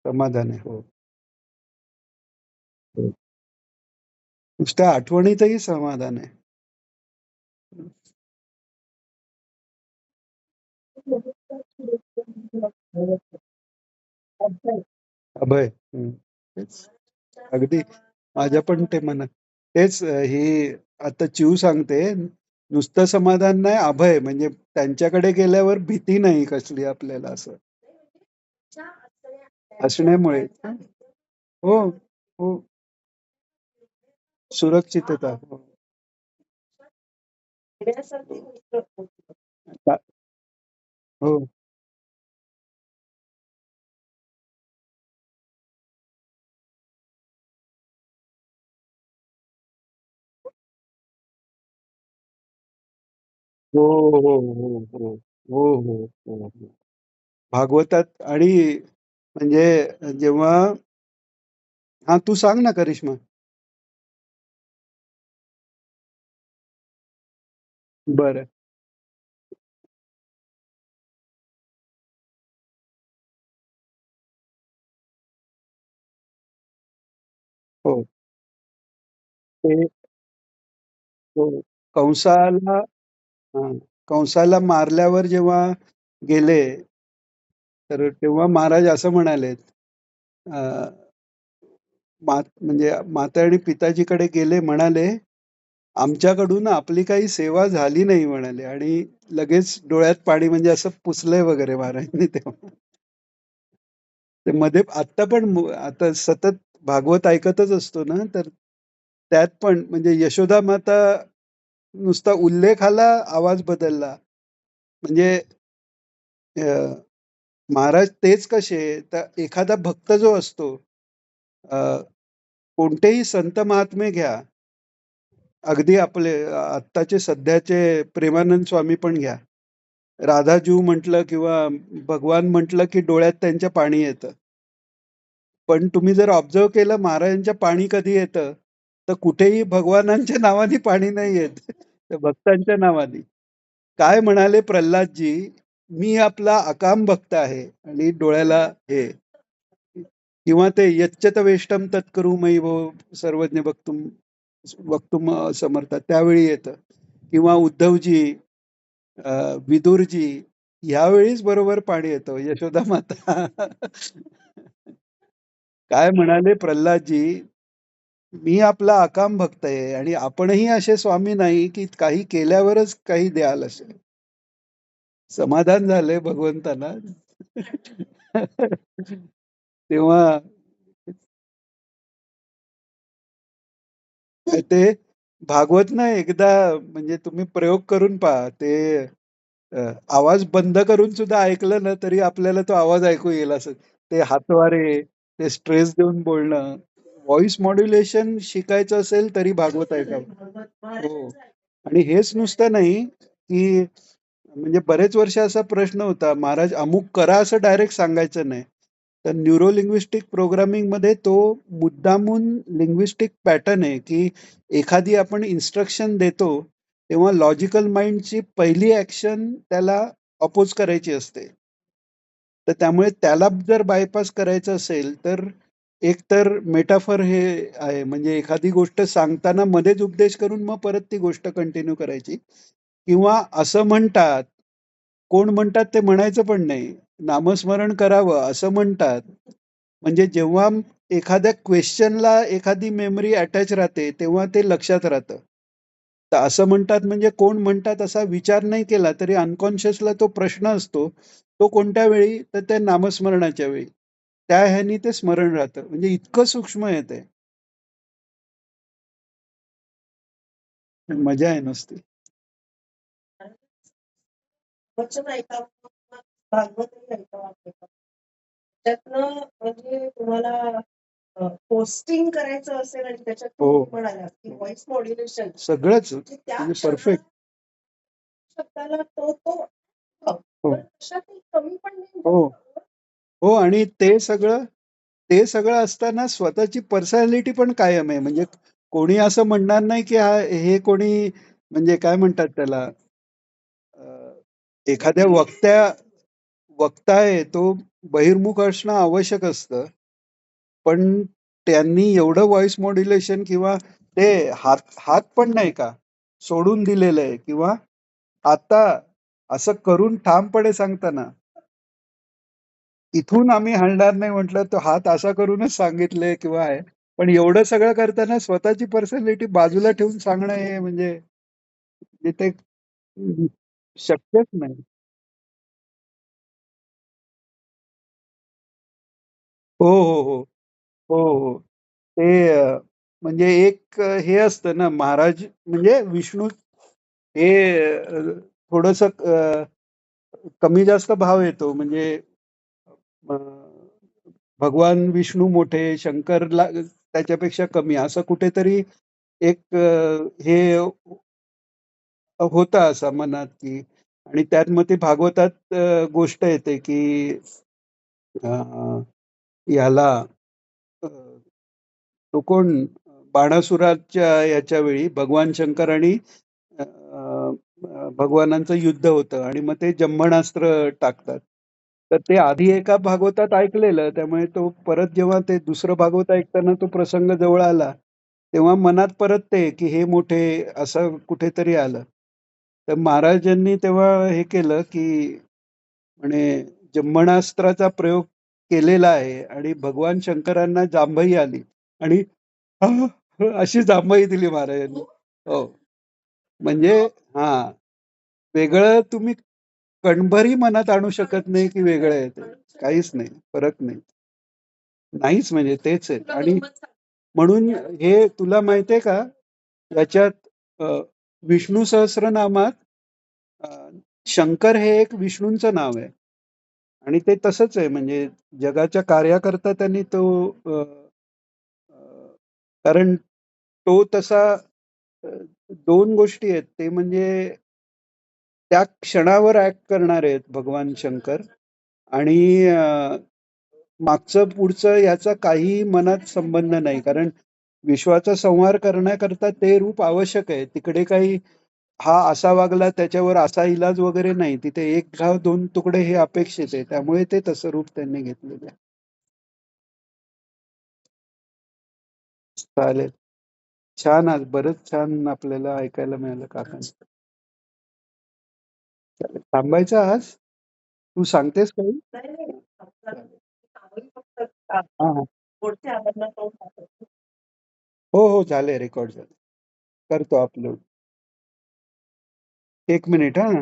समाधान आहे. हो. हो. नुसत्या आठवणीतही समाधान आहे. अभय. हं. तेच. अगदी माझ्या पण ते मनात तेच ही आता चिऊ सांगते, नुसतं समाधान नाही, अभय म्हणजे त्यांच्याकडे गेल्यावर भीती नाही कसली आपल्याला असं. असण्यामुळे हो हो सुरक्षितता हो. घेण्यासारखी गोष्ट होती. आता- हो हो हो हो हो हो हो हो हो. भागवतात आणि म्हणजे जेव्हा हा तू सांग ना करिश्मा. बरं हो ते हो कंसाला हा, कंसाला मारल्यावर जेव्हा गेले तर तेव्हा महाराज असं म्हणालेत अं, म्हणजे माता आणि पिताजीकडे गेले म्हणाले आमच्याकडून आपली काही सेवा झाली नाही म्हणाले आणि लगेच डोळ्यात पाणी म्हणजे असं पुसलंय वगैरे महाराजांनी तेव्हा ते मध्ये आता पण आता सतत भागवत ऐकतच असतो ना तर त्यात पण म्हणजे यशोदा माता नुसता उल्लेख आला आवाज बदलला म्हणजे अं, महाराज तेच कसे तर एखादा भक्त जो असतो अं, कोणतेही संत महात्मे घ्या अगदी आपले आत्ताचे सध्याचे प्रेमानंद स्वामी पण घ्या राधाजू म्हटलं किंवा भगवान म्हटलं की डोळ्यात त्यांच्या पाणी येतं पण तुम्ही जर ऑब्झर्व केलं महाराजांच्या पाणी कधी येतं तर कुठेही भगवानांच्या नावाने पाणी नाही येत तर भक्तांच्या नावाने काय म्हणाले प्रल्हादजी मी आपला अकाम भक्त आहे आणि डोळ्याला हे किंवा ते यच्चत वेष्टम तत्करू मयी वो सर्वज्ञ वक्तुम वक्तुम समर्थ त्यावेळी येतं किंवा उद्धवजी विदुरजी यावेळीच बरोबर पाणी येतं यशोदा माता काय म्हणाले प्रल्हादजी मी आपला अकाम भक्त आहे आणि आपणही असे स्वामी नाही की काही केल्यावरच काही द्याल असे समाधान झालंय भगवंताला तेव्हा ते भागवत ना एकदा म्हणजे तुम्ही प्रयोग करून पहा ते आवाज बंद करून सुद्धा ऐकलं ना तरी आपल्याला तो आवाज ऐकू येईल असं ते हातवारे ते स्ट्रेस देऊन बोलणं व्हॉइस मॉड्युलेशन शिकायचं असेल तरी भागवत ऐकावं हो आणि हेच नुसतं नाही की म्हणजे बरेच वर्ष असा प्रश्न होता महाराज अमुक करा असं डायरेक्ट सांगायचं नाही तर न्यूरो लिंग्विस्टिक प्रोग्रामिंग मध्ये तो मुद्दामून लिंग्विस्टिक पॅटर्न आहे की एखादी आपण इन्स्ट्रक्शन देतो तेव्हा लॉजिकल माइंडची पहिली ऍक्शन त्याला अपोज करायची असते तर त्यामुळे त्याला जर बायपास करायचं असेल तर एकतर मेटाफर हे आहे म्हणजे एखादी गोष्ट सांगताना मध्येच उपदेश करून मग परत ती गोष्ट कंटिन्यू करायची किंवा असं म्हणतात कोण म्हणतात ते म्हणायचं पण नाही नामस्मरण करावं असं म्हणतात म्हणजे जेव्हा एखाद्या क्वेश्चनला एखादी मेमरी अटॅच राहते तेव्हा ते लक्षात राहतं तर असं म्हणतात म्हणजे कोण म्हणतात असा विचार नाही केला तरी अनकॉन्शियसला तो प्रश्न असतो तो कोणत्या वेळी तर त्या नामस्मरणाच्या वेळी त्या ह्यानी ते स्मरण राहतं म्हणजे इतकं सूक्ष्म आहे ते मजा आहे नुसती वचन ऐकावं भागवतही ऐकावं त्यातनं म्हणजे तुम्हाला पोस्टिंग करायचं असेल आणि त्याच्यात हो तुम्ही म्हणाला की व्हॉइस मॉड्युलेशन सगळंच त्या म्हणजे परफेक्ट शब्दाला तो तो हो पण कशातही कमी पण नाही हो हो आणि ते सगळं असताना स्वतःची पर्सनॅलिटी पण कायम आहे म्हणजे कोणी असं म्हणणार नाही की हे कोणी म्हणजे काय म्हणतात त्याला अं, एखाद्या वक्ता आहे तो बहिर्मुख असणं आवश्यक असतं पण त्यांनी एवढं व्हॉइस मॉड्युलेशन किंवा ते हात पण नाही का सोडून दिलेलं आहे किंवा आता असं करून ठामपणे सांगताना इथून आम्ही हलणार नाही म्हटलं तो हात असा करूनच सांगितलंय किंवा आहे पण एवढं सगळं करताना स्वतःची पर्सनॅलिटी बाजूला ठेवून सांगणं हे म्हणजे ते शक्यच नाही हो, हो, हो. हो, हो. ते म्हणजे एक हे असतं ना, महाराज म्हणजे विष्णू हे थोडंसं कमी जास्त भाव येतो. म्हणजे अ, भगवान विष्णू मोठे, शंकरला त्याच्यापेक्षा कमी असं कुठेतरी एक हे होता असा मनात, की आणि त्यात मग ते भागवतात गोष्ट येते, की अ, ह्याला अ, तो कोण बाणासुराच्या याच्या वेळी भगवान शंकर आणि अ, भगवानांचं युद्ध होतं आणि मग ते जम्मणास्त्र टाकतात. तर ते आधी एका भागवतात ऐकलेलं, त्यामुळे तो परत जेव्हा ते दुसरं भागवत ऐकताना तो प्रसंग जवळ आला, तेव्हा मनात परत ते, की हे मोठे असं कुठेतरी आलं. तर महाराजांनी तेव्हा हे केलं, की म्हणे जम्मणास्त्राचा प्रयोग केलेला आहे आणि भगवान शंकरांना जांभई आली आणि अशी जांभई दिली महाराजांनी. हो. म्हणजे हां, वेगळं तुम्ही कणभरही मनात आणू शकत नाही, की वेगळं आहे ते. काहीच नाही, फरक नाही. नाहीच म्हणजे तेच आहे आणि म्हणून हे तुला माहितीये का, याच्यात विष्णू सहस्रनामात अ, शंकर हे एक विष्णूंचं नाव आहे आणि ते तसंच आहे म्हणजे जगाच्या कार्याकरता त्यांनी तो अ, अ, कारण तो तसा अ, 2 गोष्टी आहेत. ते म्हणजे त्या क्षणावर ॲक्ट करणारे आहेत भगवान शंकर आणि मागचं पुढचं याचा काहीही मनात संबंध नाही. कारण विश्वाचा संहार करण्याकरता ते रूप आवश्यक आहे. तिकडे काही हा असा वागला त्याच्यावर असा इलाज वगैरे नाही. तिथे एक घाव दोन तुकडे हे अपेक्षित आहे. त्यामुळे ते तसं रूप त्यांनी घेतलेलं आहे. चालेल. छान आज बरंच छान आपल्याला ऐकायला मिळालं काकांचं. चालेल. थांबायचं आज? तू सांगतेस काही? नाही, नाही. आता चालेल. सांगू फक्त हां, हां. पुढच्या आवरणात तो सांगतो. हो, हो. झालंय रेकॉर्ड झालं. करतो अपलोड. 1 मिनिट हां.